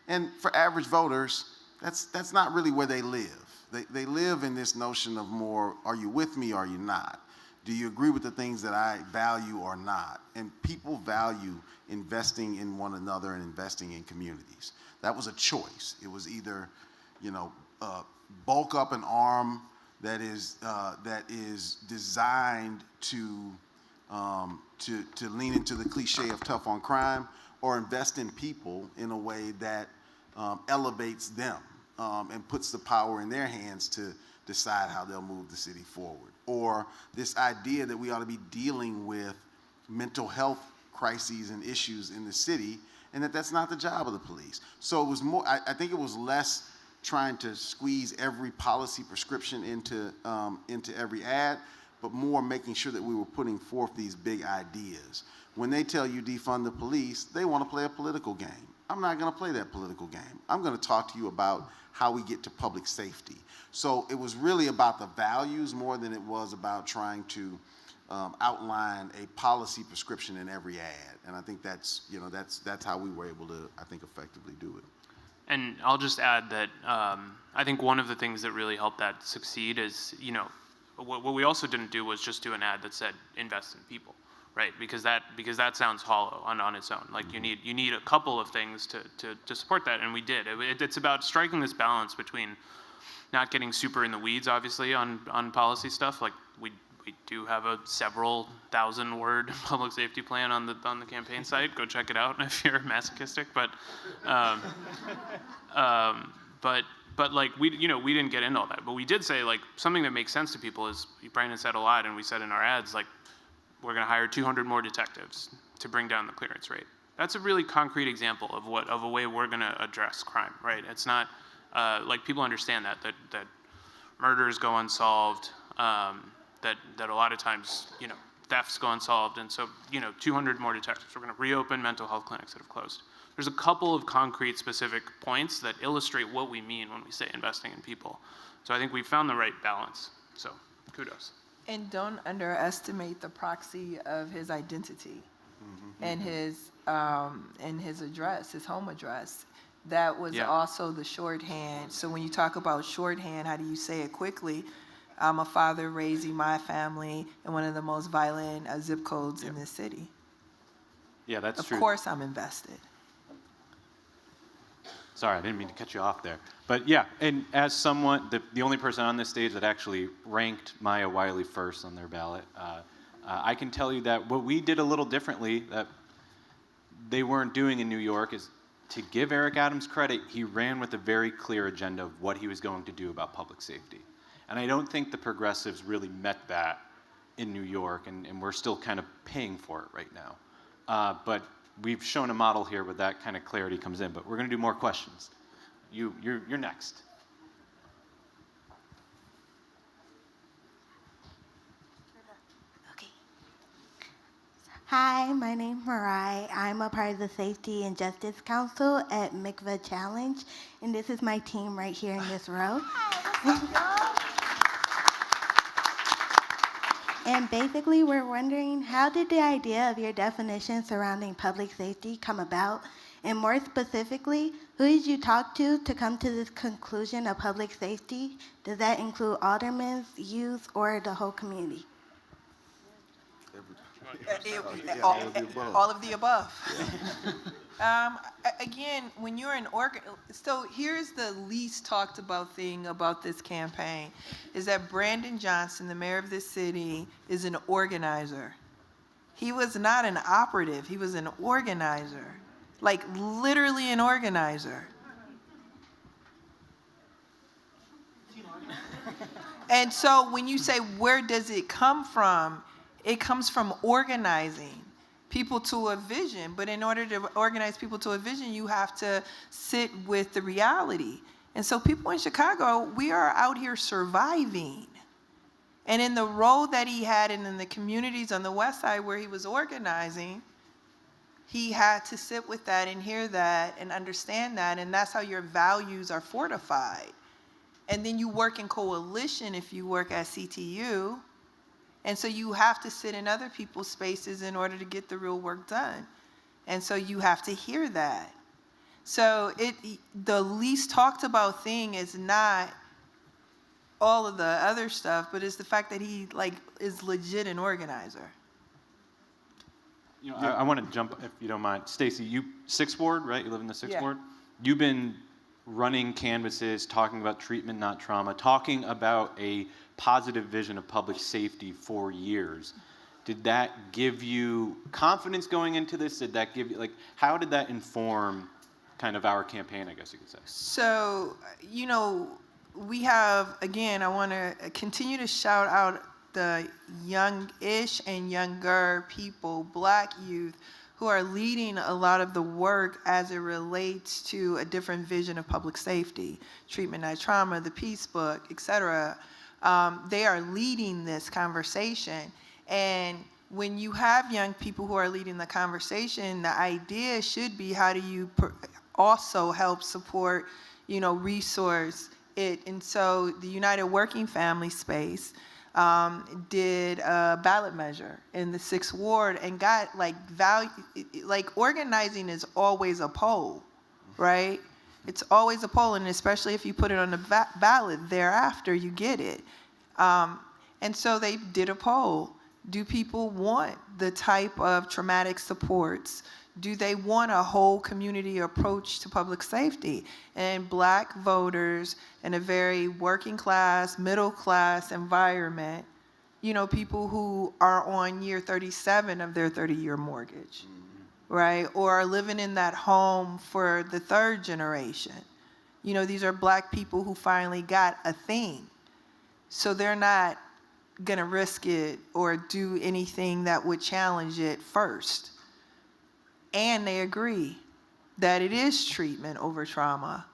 And for average voters, that's not really where they live. They live in this notion of more, are you with me or are you not? Do you agree with the things that I value or not? And people value investing in one another and investing in communities. That was a choice. It was either, bulk up an arm that is designed to lean into the cliche of tough on crime, or invest in people in a way that elevates them and puts the power in their hands to decide how they'll move the city forward. Or this idea that we ought to be dealing with mental health crises and issues in the city, and that's not the job of the police. So it was more, I think it was less trying to squeeze every policy prescription into every ad, but more making sure that we were putting forth these big ideas. When they tell you defund the police, they want to play a political game. I'm not going to play that political game. I'm going to talk to you about how we get to public safety. So it was really about the values more than it was about trying to outline a policy prescription in every ad. And I think that's how we were able to, I think, effectively do it. And I'll just add that I think one of the things that really helped that succeed is, what we also didn't do was just do an ad that said invest in people, right? Because that sounds hollow on its own. Like you need a couple of things to support that, and we did. It's about striking this balance between not getting super in the weeds, obviously, on policy stuff. Like we do have a several thousand-word public safety plan on the campaign site. Go check it out if you're masochistic. But like we didn't get into all that. But we did say like something that makes sense to people is Brandon said a lot, and we said in our ads like we're going to hire 200 more detectives to bring down the clearance rate. That's a really concrete example of a way we're going to address crime, right? It's not like people understand that murders go unsolved. That a lot of times, thefts go unsolved. And so, 200 more detectives. We're going to reopen mental health clinics that have closed. there's a couple of concrete specific points that illustrate what we mean when we say investing in people. So I think we found the right balance. So kudos. And don't underestimate the proxy of his identity and his address, his home address. That was also the shorthand. So when you talk about shorthand, how do you say it quickly? I'm a father raising my family in one of the most violent zip codes in this city. Yeah, that's true. Of course I'm invested. Sorry, I didn't mean to cut you off there. But yeah, and as someone, the only person on this stage that actually ranked Maya Wiley first on their ballot, I can tell you that what we did a little differently that they weren't doing in New York is, to give Eric Adams credit, he ran with a very clear agenda of what he was going to do about public safety. And I don't think the progressives really met that in New York, and we're still kind of paying for it right now. But we've shown a model here where that kind of clarity comes in, but we're going to do more questions. You're next. Okay. Hi, my name's Mariah. I'm a part of the Safety and Justice Council at Mikvah Challenge, and this is my team right here in this row. And basically, we're wondering, how did the idea of your definition surrounding public safety come about? And more specifically, who did you talk to come to this conclusion of public safety? Does that include aldermen, youth, or the whole community? All of the above. Again, when you're an so here's the least talked about thing about this campaign, is that Brandon Johnson, the mayor of this city, is an organizer. He was not an operative, he was an organizer. Like literally an organizer. And so when you say, where does it come from? It comes from organizing people to a vision. But in order to organize people to a vision, you have to sit with the reality. And so people in Chicago, we are out here surviving. And in the role that he had and in the communities on the West Side where he was organizing, he had to sit with that and hear that and understand that. And that's how your values are fortified. And then you work in coalition if you work at CTU. And so you have to sit in other people's spaces in order to get the real work done. And so you have to hear that. So the least talked about thing is not all of the other stuff, but it's the fact that he is legit an organizer. You know, I want to jump, if you don't mind. Stacy, you 6th Ward, right? You live in the 6th Ward? You've been running canvases, talking about treatment, not trauma, talking about a positive vision of public safety for years. Did that give you confidence going into this? Did that give you, how did that inform kind of our campaign, I guess you could say? So, we have, again, I want to continue to shout out the young-ish and younger people, Black youth, who are leading a lot of the work as it relates to a different vision of public safety, treatment, not trauma, the Peace Book, et cetera. They are leading this conversation. And when you have young people who are leading the conversation, the idea should be, how do you also help support, resource it? And so the United Working Family space did a ballot measure in the 6th Ward and got value, organizing is always a poll, right? It's always a poll, and especially if you put it on the ballot thereafter, you get it. And so they did a poll. Do people want the type of traumatic supports? Do they want a whole community approach to public safety? And Black voters in a very working class, middle class environment, people who are on year 37 of their 30-year mortgage, right? Or are living in that home for the 3rd generation. These are Black people who finally got a thing. So they're not gonna risk it or do anything that would challenge it first. And they agree that it is treatment over trauma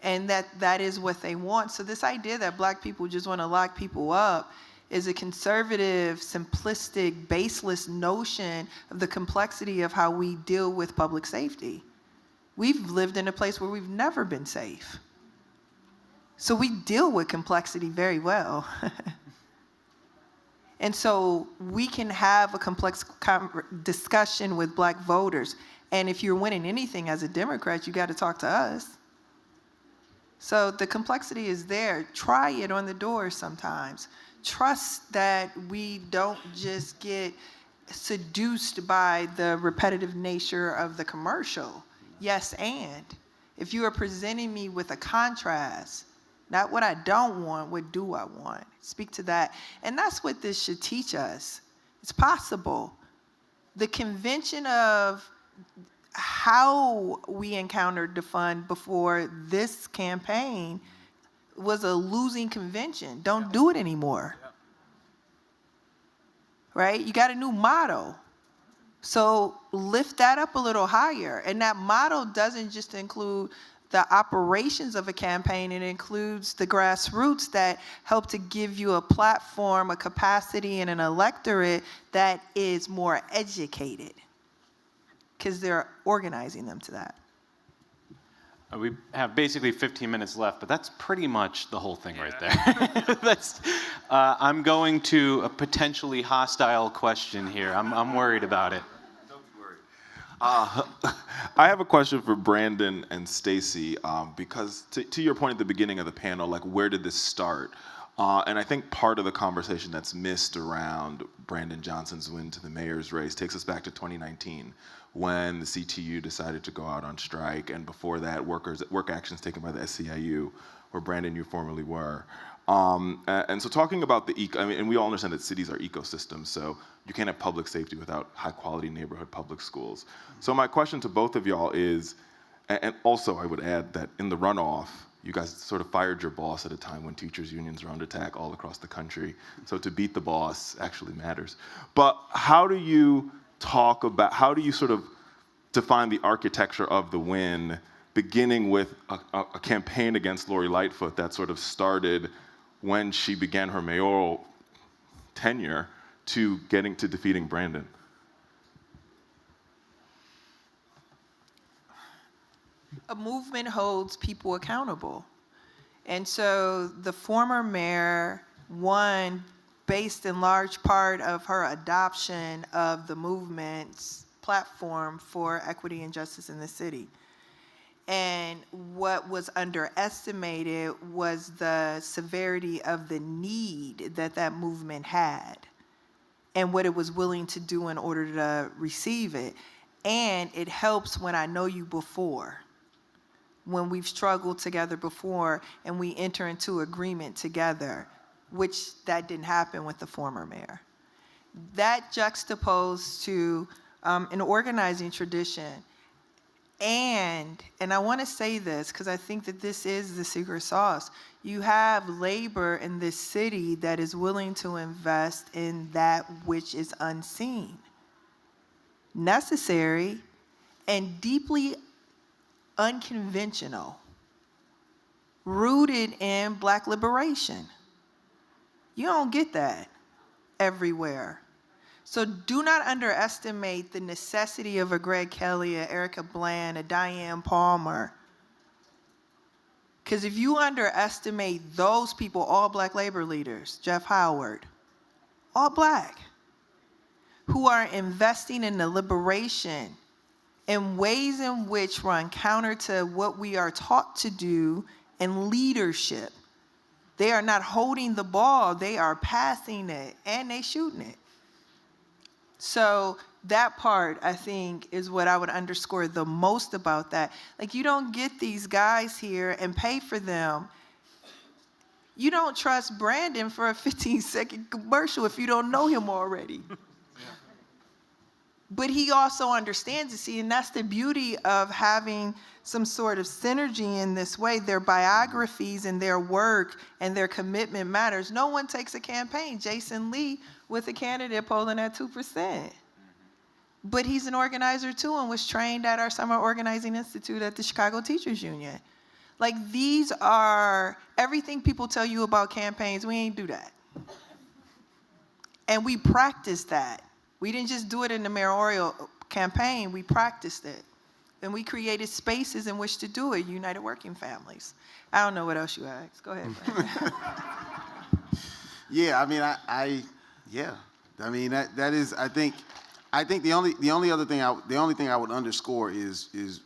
and that is what they want. So this idea that Black people just want to lock people up is a conservative, simplistic, baseless notion of the complexity of how we deal with public safety. We've lived in a place where we've never been safe. So we deal with complexity very well. And so we can have a complex discussion with black voters. And if you're winning anything as a Democrat, you got to talk to us. So the complexity is there. Try it on the door sometimes. Trust that we don't just get seduced by the repetitive nature of the commercial. Yes, and if you are presenting me with a contrast, not what I don't want, what do I want? Speak to that. And that's what this should teach us. It's possible. The convention of how we encountered the fund before this campaign was a losing convention. Don't do it anymore. Right? You got a new motto. So lift that up a little higher. And that motto doesn't just include the operations of a campaign, it includes the grassroots that help to give you a platform, a capacity, and an electorate that is more educated, because they're organizing them to that. We have basically 15 minutes left, but that's pretty much the whole thing right there. I'm going to a potentially hostile question here. I'm worried about it. I have a question for Brandon and Stacy, because to your point at the beginning of the panel, like, where did this start? And I think part of the conversation that's missed around Brandon Johnson's win to the mayor's race takes us back to 2019, when the CTU decided to go out on strike, and before that, work actions taken by the SCIU, where Brandon, you formerly were. And so talking about and we all understand that cities are ecosystems, so you can't have public safety without high quality neighborhood public schools. So my question to both of y'all is, and also I would add that in the runoff, you guys sort of fired your boss at a time when teachers unions are under attack all across the country. So to beat the boss actually matters. But how do you sort of define the architecture of the win, beginning with a campaign against Lori Lightfoot that sort of started when she began her mayoral tenure to getting to defeating Brandon? A movement holds people accountable. And so the former mayor won based in large part of her adoption of the movement's platform for equity and justice in the city. And what was underestimated was the severity of the need that that movement had and what it was willing to do in order to receive it. And it helps when I know you before, when we've struggled together before and we enter into agreement together, which that didn't happen with the former mayor. That juxtaposed to an organizing tradition. And I want to say this because I think that this is the secret sauce. You have labor in this city that is willing to invest in that which is unseen, necessary, and deeply unconventional, rooted in Black liberation. You don't get that everywhere. So do not underestimate the necessity of a Greg Kelly, a Erica Bland, a Diane Palmer. Because if you underestimate those people, all Black labor leaders, Jeff Howard, all Black, who are investing in the liberation in ways in which run counter to what we are taught to do in leadership. They are not holding the ball, they are passing it, and they shooting it. So that part, I think, is what I would underscore the most about that. Like, you don't get these guys here and pay for them. You don't trust Brandon for a 15-second commercial if you don't know him already. But he also understands it, see, and that's the beauty of having some sort of synergy in this way. Their biographies and their work and their commitment matters. No one takes a campaign. Jason Lee with a candidate polling at 2%. But he's an organizer too and was trained at our Summer Organizing Institute at the Chicago Teachers Union. Like, these are everything people tell you about campaigns, we ain't do that. And we practiced that. We didn't just do it in the mayoral campaign, we practiced it. And we created spaces in which to do it, United Working Families. I don't know what else you asked. Go ahead, Brandon. Yeah, I mean, yeah, I mean that is. I think the only thing I would underscore is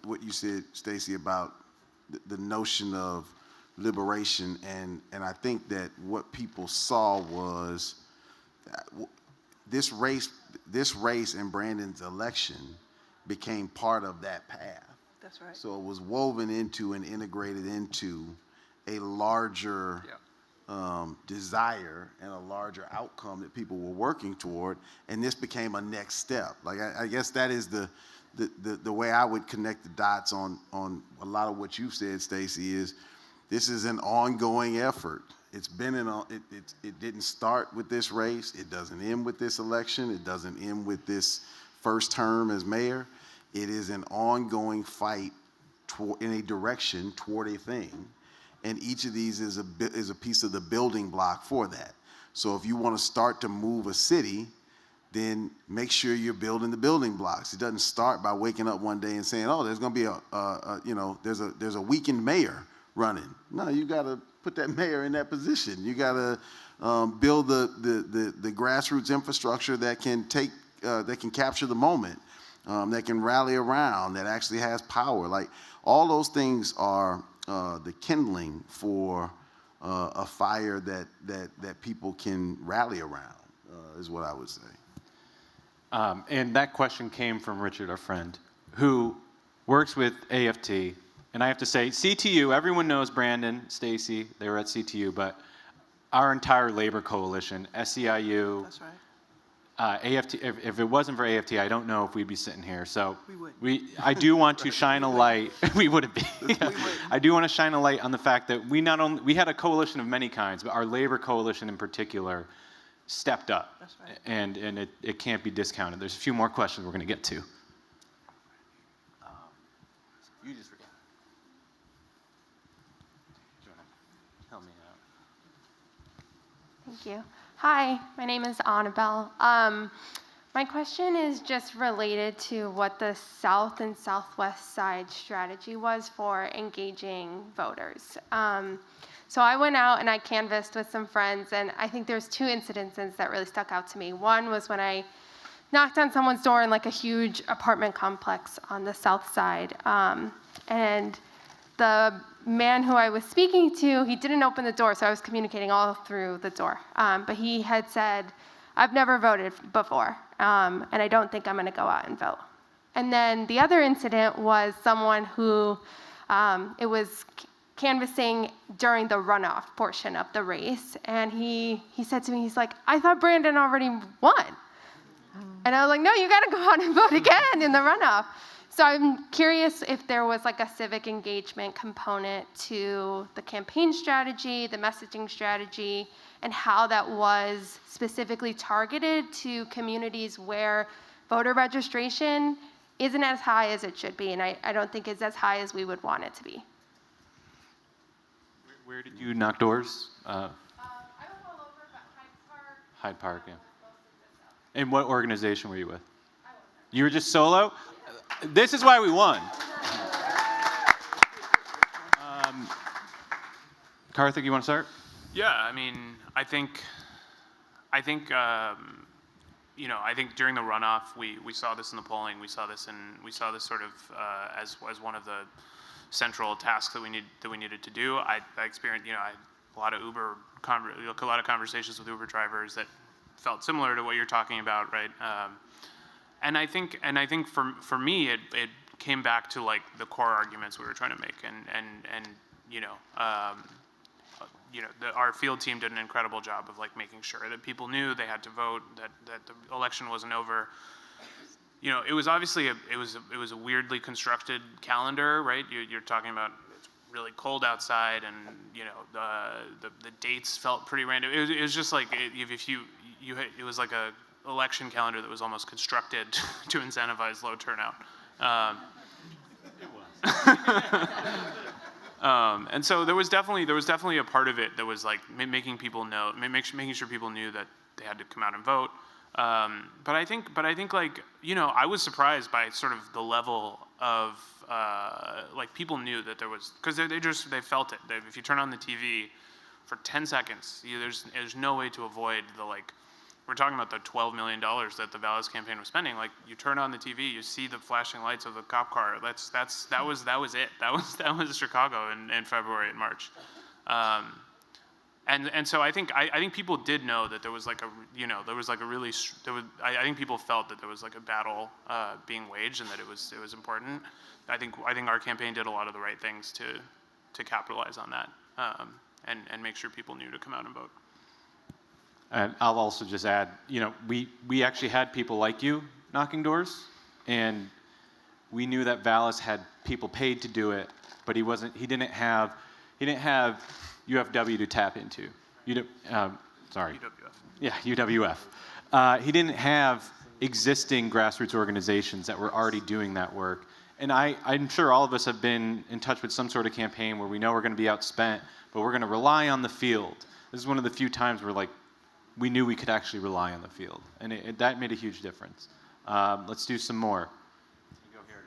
what you said, Stacey, about the notion of liberation, and I think that what people saw was this race and Brandon's election became part of that path. That's right. So it was woven into and integrated into a larger desire and a larger outcome that people were working toward, and this became a next step. Like I guess that is the way I would connect the dots on a lot of what you've said, Stacey, is this is an ongoing effort. It's been it didn't start with this race. It doesn't end with this election. It doesn't end with this first term as mayor. It is an ongoing fight in a direction toward a thing, and each of these is a piece of the building block for that. So if you want to start to move a city, then make sure you're building the building blocks. It doesn't start by waking up one day and saying, "Oh, there's going to be there's a weakened mayor running." No, you got to put that mayor in that position. You got to build the grassroots infrastructure that can capture the moment, that can rally around, that actually has power. Like all those things are the kindling for a fire that people can rally around, is what I would say. And that question came from Richard, our friend, who works with AFT. And I have to say, CTU, everyone knows Brandon, Stacey, they were at CTU, but our entire labor coalition, SEIU, That's right. AFT, if it wasn't for AFT, I don't know if we'd be sitting here. So We wouldn't. I do want to shine a light. We wouldn't be. I do want to shine a light on the fact that we had a coalition of many kinds, but our labor coalition in particular stepped up. That's right. And it can't be discounted. There's a few more questions we're going to get to. You just forget. Do you want to help me out? Thank you. Hi, my name is Annabelle. My question is just related to what the South and Southwest side strategy was for engaging voters. So I went out and I canvassed with some friends, and I think there's two incidences that really stuck out to me. One was when I knocked on someone's door in like a huge apartment complex on the south side, and the man who I was speaking to, he didn't open the door, so I was communicating all through the door. But he had said, "I've never voted before, and I don't think I'm going to go out and vote." And then the other incident was someone who, it was canvassing during the runoff portion of the race, and he said to me, he's like, "I thought Brandon already won." And I was like, "No, you got to go out and vote again in the runoff." So I'm curious if there was like a civic engagement component to the campaign strategy, the messaging strategy, and how that was specifically targeted to communities where voter registration isn't as high as it should be, and I don't think it's as high as we would want it to be. Where did you knock doors? I was all over, but Hyde Park, yeah. And what organization were you with? You were just solo? This is why we won. Karthik, you want to start? Yeah, I mean, I think during the runoff, we saw this in the polling. We saw this sort of as one of the central tasks that we needed to do. I experienced, I had a lot of conversations with Uber drivers that felt similar to what you're talking about, right? And I think for me, it came back to like the core arguments we were trying to make, and our field team did an incredible job of like making sure that people knew they had to vote, that the election wasn't over. It was obviously it was a weirdly constructed calendar, right? You're talking about it's really cold outside, and the dates felt pretty random. It was just like it was like a election calendar that was almost constructed to incentivize low turnout. It was. And so there was definitely a part of it that was like making people know, making sure people knew that they had to come out and vote. But I think like, I was surprised by sort of the level of like people knew that there was, because they felt it. If you turn on the TV for 10 seconds, there's no way to avoid the, like, we're talking about the $12 million that the Vallas campaign was spending. Like, you turn on the TV, you see the flashing lights of the cop car. That was it. That was Chicago in February and March. And so I think people did know that there was like I think people felt that there was like a battle being waged and that it was important. I think our campaign did a lot of the right things to capitalize on that and make sure people knew to come out and vote. And I'll also just add, we actually had people like you knocking doors, and we knew that Vallas had people paid to do it, but he didn't have UFW to tap into. UWF. Yeah, UWF. He didn't have existing grassroots organizations that were already doing that work. And I'm sure all of us have been in touch with some sort of campaign where we know we're going to be outspent, but we're going to rely on the field. This is one of the few times where we knew we could actually rely on the field, and that made a huge difference. Let's do some more. Go here.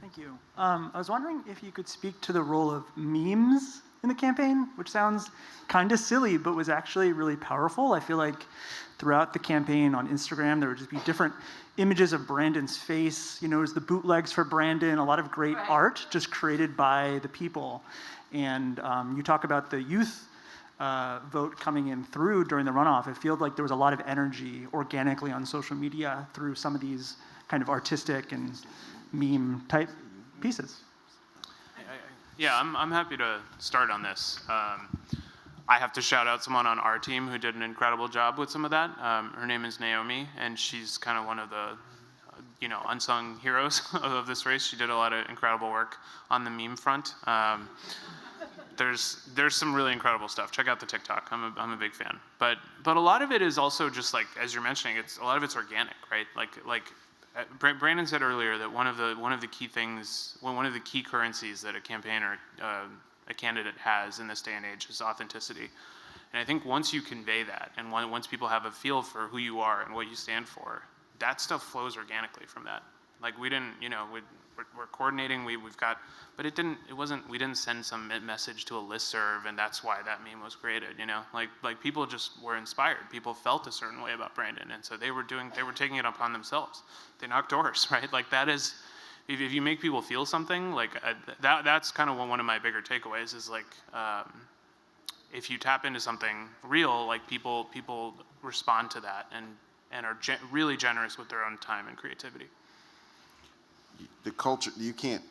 Thank you. I was wondering if you could speak to the role of memes in the campaign, which sounds kind of silly, but was actually really powerful. I feel like throughout the campaign on Instagram, there would just be different images of Brandon's face. It was the bootlegs for Brandon, a lot of great art just created by the people. And you talk about the youth vote coming in through during the runoff. It feels like there was a lot of energy organically on social media through some of these kind of artistic and meme type pieces. Yeah, I'm happy to start on this. I have to shout out someone on our team who did an incredible job with some of that. Her name is Naomi, and she's kind of one of the unsung heroes of this race. She did a lot of incredible work on the meme front. There's some really incredible stuff. Check out the TikTok. I'm a big fan. But a lot of it is also just like, as you're mentioning, a lot of it's organic, right? Like Brandon said earlier that one of the key things, one of the key currencies that a campaigner, a candidate has in this day and age is authenticity. And I think once you convey that, and once people have a feel for who you are and what you stand for, that stuff flows organically from that. Like we didn't, we're coordinating. We've got, but it wasn't. We didn't send some message to a listserv, and that's why that meme was created. Like people just were inspired. People felt a certain way about Brandon, and so they were taking it upon themselves. They knocked doors, right? Like that is, if you make people feel something, like that's kind of one of my bigger takeaways is like, if you tap into something real, like people respond to that and are really generous with their own time and creativity. The culture, you can't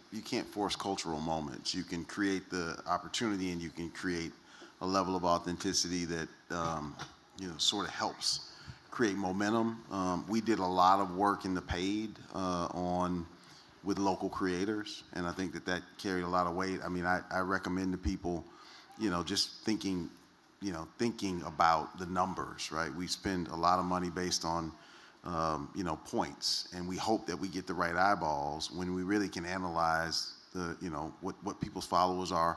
force cultural moments. You can create the opportunity, and you can create a level of authenticity that sort of helps create momentum. We did a lot of work in the paid with local creators, and I think that carried a lot of weight. I mean, I recommend to people, just thinking about the numbers, right? We spend a lot of money based on points, and we hope that we get the right eyeballs when we really can analyze what people's followers are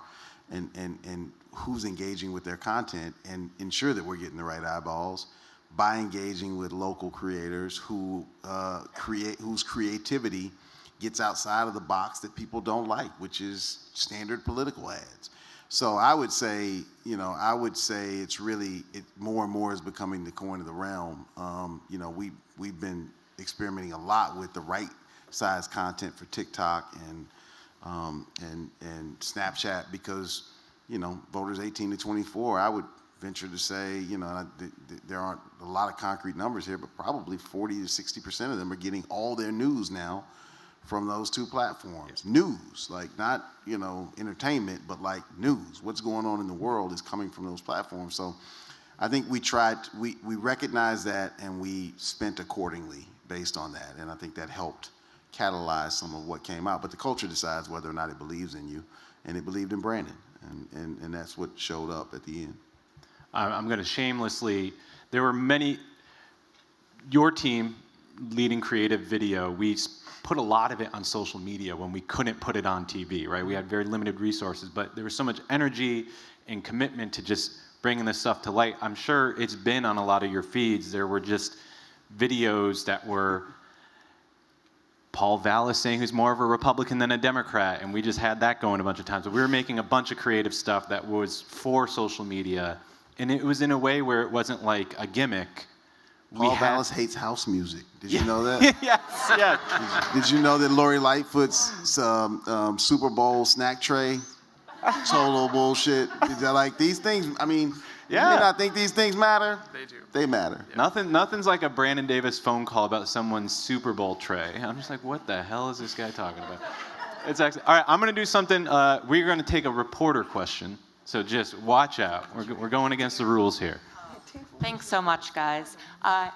and who's engaging with their content and ensure that we're getting the right eyeballs by engaging with local creators whose creativity gets outside of the box that people don't like, which is standard political ads. So I would say it's really more and more is becoming the coin of the realm. We've been experimenting a lot with the right size content for TikTok and Snapchat because voters 18 to 24. I would venture to say there aren't a lot of concrete numbers here, but probably 40 to 60% of them are getting all their news now from those two platforms. News, like not, entertainment, but like news. What's going on in the world is coming from those platforms. So I think we recognized that and we spent accordingly based on that. And I think that helped catalyze some of what came out. But the culture decides whether or not it believes in you. And it believed in Brandon. And that's what showed up at the end. I'm going to shamelessly, there were your team leading creative video, we put a lot of it on social media when we couldn't put it on TV, right? We had very limited resources, but there was so much energy and commitment to just bringing this stuff to light. I'm sure it's been on a lot of your feeds. There were just videos that were Paul Vallis saying who's more of a Republican than a Democrat, and we just had that going a bunch of times. But we were making a bunch of creative stuff that was for social media, and it was in a way where it wasn't like a gimmick. Paul Vallis hates house music. Did you know that? Yes, yes. Did you know that Lori Lightfoot's Super Bowl snack tray? Total bullshit. Like these things, I mean, Yeah. you may not think these things matter. They do. They matter. Nothing's like a Brandon Davis phone call about someone's Super Bowl tray. I'm just like, what the hell is this guy talking about? It's actually, all right, I'm going to do something. We're going to take a reporter question, so just watch out. We're going against the rules here. Thanks so much, guys.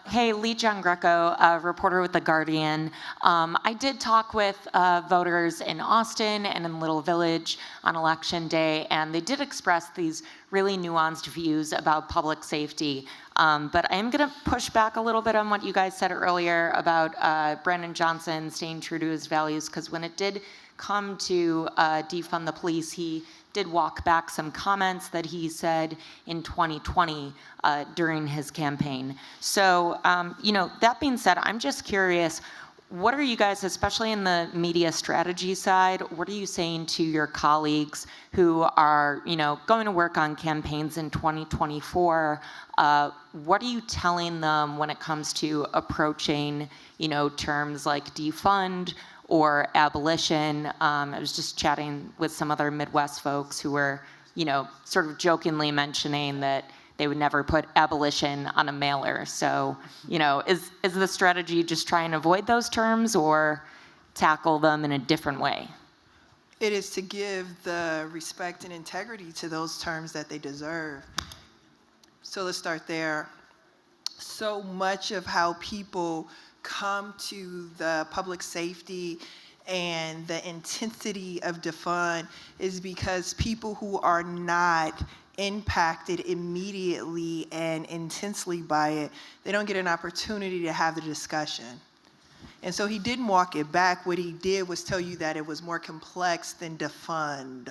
Hey, Lee John Greco, a reporter with The Guardian. I did talk with voters in Austin and in Little Village on Election Day, and they did express these really nuanced views about public safety. But I am going to push back a little bit on what you guys said earlier about Brandon Johnson staying true to his values, because when it did come to defund the police, he did walk back some comments that he said in 2020 during his campaign. So, that being said, I'm just curious, what are you guys, especially in the media strategy side, what are you saying to your colleagues who are, going to work on campaigns in 2024? What are you telling them when it comes to approaching, terms like defund or abolition? I was just chatting with some other Midwest folks who were, sort of jokingly mentioning that they would never put abolition on a mailer. So, is the strategy just try and avoid those terms or tackle them in a different way? It is to give the respect and integrity to those terms that they deserve. So let's start there. So much of how people come to the public safety and the intensity of defund is because people who are not impacted immediately and intensely by it, they don't get an opportunity to have the discussion. And so he didn't walk it back. What he did was tell you that it was more complex than defund.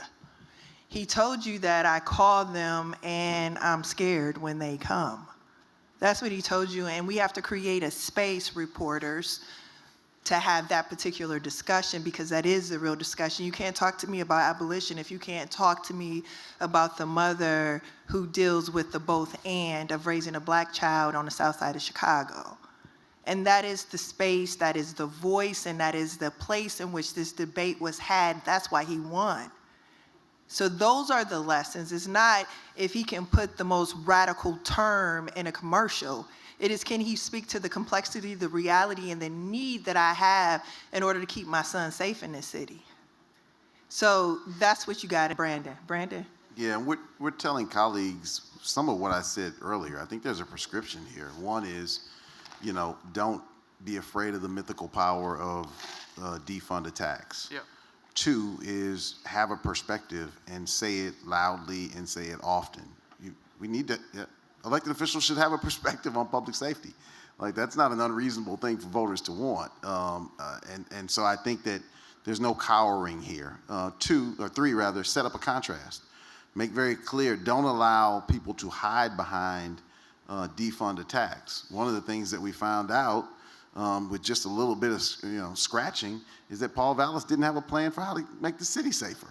He told you that I call them and I'm scared when they come. That's what he told you, and we have to create a space, reporters, to have that particular discussion, because that is the real discussion. You can't talk to me about abolition if you can't talk to me about the mother who deals with the both and of raising a black child on the south side of Chicago. And that is the space, that is the voice, and that is the place in which this debate was had. That's why he won. So those are the lessons. It's not if he can put the most radical term in a commercial. It is, can he speak to the complexity, the reality, and the need that I have in order to keep my son safe in this city? So that's what you got, Brandon. Brandon? Yeah, we're telling colleagues some of what I said earlier. I think there's a prescription here. One is, don't be afraid of the mythical power of defund attacks. Yeah. Two is have a perspective and say it loudly and say it often. We need to, elected officials should have a perspective on public safety. Like, that's not an unreasonable thing for voters to want. And so I think that there's no cowering here. Three, set up a contrast. Make very clear, don't allow people to hide behind defund attacks. One of the things that we found out with just a little bit of scratching is that Paul Vallis didn't have a plan for how to make the city safer.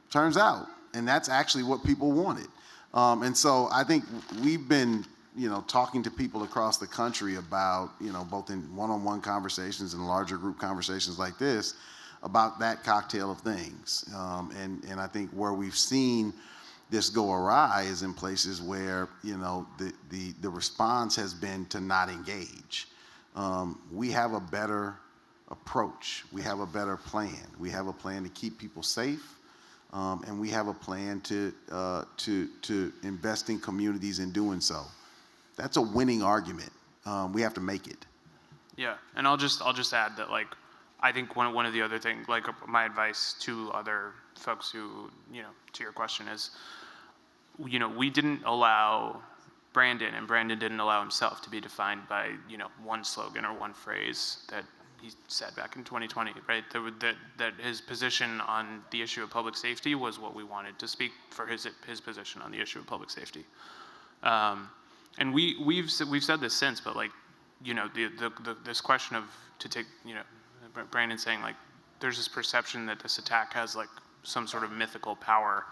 Turns out, and that's actually what people wanted. And so I think we've been talking to people across the country about both in one-on-one conversations and larger group conversations like this about that cocktail of things. And I think where we've seen this go awry is in places where the response has been to not engage. We have a better approach. We have a better plan. We have a plan to keep people safe, and we have a plan to invest in communities in doing so. That's a winning argument. We have to make it. Yeah, and I'll just add that, like, I think one of the other things, like, my advice to other folks who, to your question is, we didn't allow Brandon, and Brandon didn't allow himself to be defined by, one slogan or one phrase that he said back in 2020, right? That his position on the issue of public safety was what we wanted to speak for his position on the issue of public safety. And we've said this since, but like, you know, this question of, to take, you know, Brandon saying like, there's this perception that this attack has like some sort of mythical power.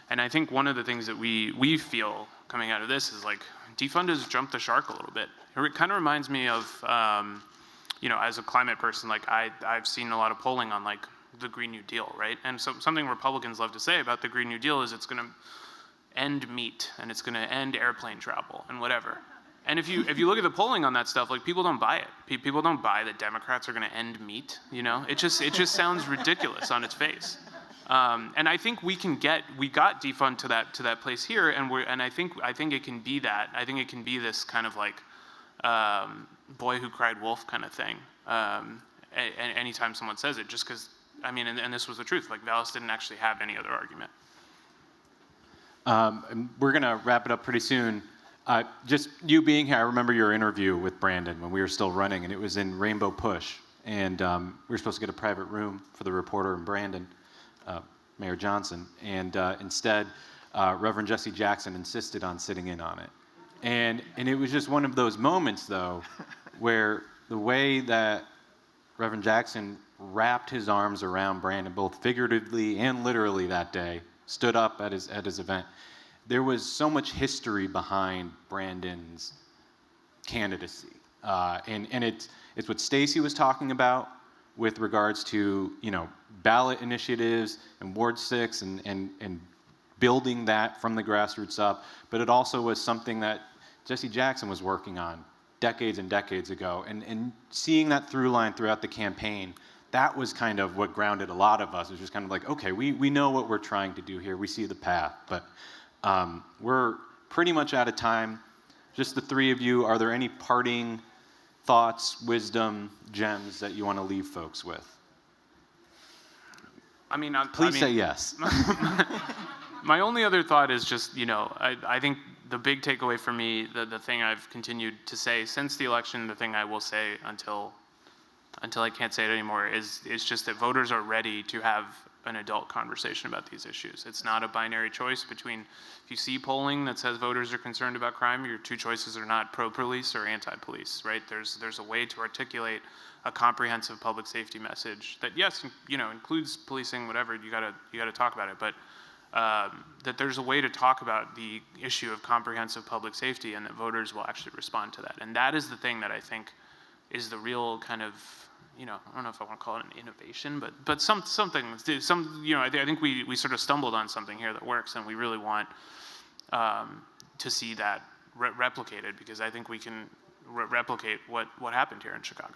And I think one of the things that we feel coming out of this is like, defund has jumped the shark a little bit. It kind of reminds me of, you know, as a climate person, like I've seen a lot of polling on like the Green New Deal, right? And so something Republicans love to say about the Green New Deal is it's going to end meat and it's going to end airplane travel and whatever. And if you look at the polling on that stuff, like people don't buy it. People don't buy that Democrats are going to end meat. You know, it just sounds ridiculous on its face. And I think we got defund to that place here, and I think it can be that. I think it can be this kind of like boy who cried wolf kind of thing. Anytime someone says it, just because I mean, and this was the truth. Like Vallis didn't actually have any other argument. And we're gonna wrap it up pretty soon. Just you being here, I remember your interview with Brandon when we were still running, and it was in Rainbow Push, and we were supposed to get a private room for the reporter and Brandon, Mayor Johnson, and instead, Reverend Jesse Jackson insisted on sitting in on it, and it was just one of those moments, though, where the way that Reverend Jackson wrapped his arms around Brandon, both figuratively and literally that day, stood up at his event. There was so much history behind Brandon's candidacy, and it's what Stacey was talking about with regards to, you know, ballot initiatives and Ward 6 and building that from the grassroots up, but it also was something that Jesse Jackson was working on decades and decades ago, and seeing that through line throughout the campaign, that was kind of what grounded a lot of us. It was just kind of like, okay, we know what we're trying to do here, we see the path, but we're pretty much out of time. Just the three of you, are there any parting thoughts, wisdom, gems that you want to leave folks with? I mean, Please say yes. My only other thought is just, you know, I think the big takeaway for me, the thing I've continued to say since the election, the thing I will say until I can't say it anymore, is just that voters are ready to have an adult conversation about these issues. It's not a binary choice between, if you see polling that says voters are concerned about crime, your two choices are not pro-police or anti-police, right? There's a way to articulate a comprehensive public safety message that, yes, you know, includes policing, whatever, you gotta talk about it, but that there's a way to talk about the issue of comprehensive public safety and that voters will actually respond to that. And that is the thing that I think is the real kind of, you know, I don't know if I want to call it an innovation, but something, you know, I think we sort of stumbled on something here that works, and we really want to see that replicated, because I think we can replicate what happened here in Chicago.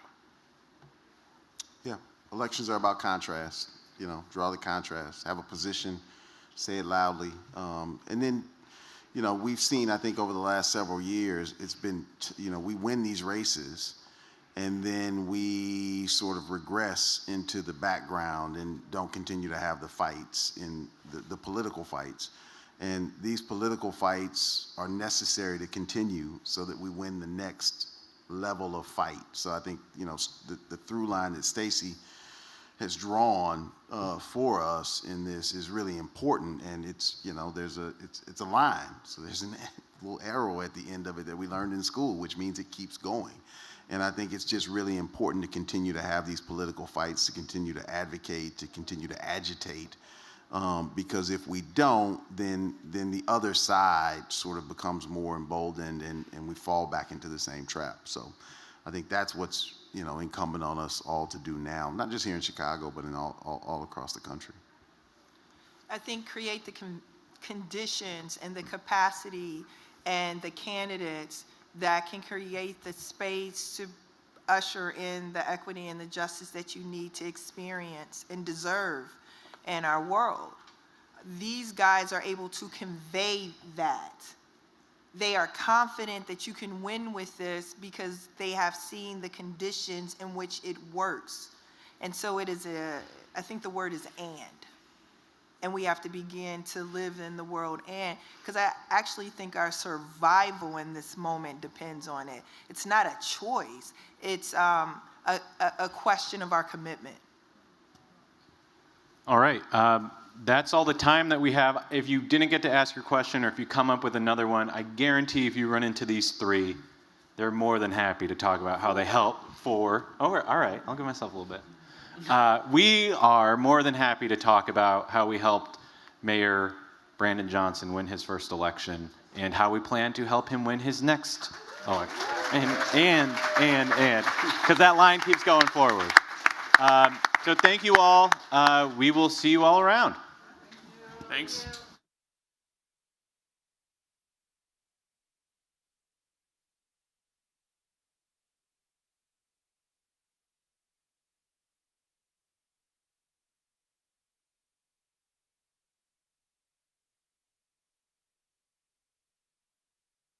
Yeah, elections are about contrast. You know, draw the contrast, have a position, say it loudly, and then, you know, we've seen, I think, over the last several years, it's been, you know, we win these races, and then we sort of regress into the background and don't continue to have the fights, in the political fights. And these political fights are necessary to continue so that we win the next level of fight. So I think, you know, the through line that Stacey has drawn for us in this is really important, and it's, you know, it's a line. So there's a little arrow at the end of it that we learned in school, which means it keeps going. And I think it's just really important to continue to have these political fights, to continue to advocate, to continue to agitate, because if we don't, then the other side sort of becomes more emboldened, and we fall back into the same trap. So I think that's what's, you know, incumbent on us all to do now, not just here in Chicago, but in all across the country. I think create the conditions and the capacity and the candidates that can create the space to usher in the equity and the justice that you need to experience and deserve in our world. These guys are able to convey that. They are confident that you can win with this because they have seen the conditions in which it works. And so it is I think the word is and we have to begin to live in the world, and because I actually think our survival in this moment depends on it. It's not a choice. It's a a question of our commitment. All right. That's all the time that we have. If you didn't get to ask your question, or if you come up with another one, I guarantee if you run into these three, they're more than happy to talk about how they help for. Oh, all right. I'll give myself a little bit. We are more than happy to talk about how we helped Mayor Brandon Johnson win his first election and how we plan to help him win his next election. And, because that line keeps going forward. So thank you all. We will see you all around. Thanks.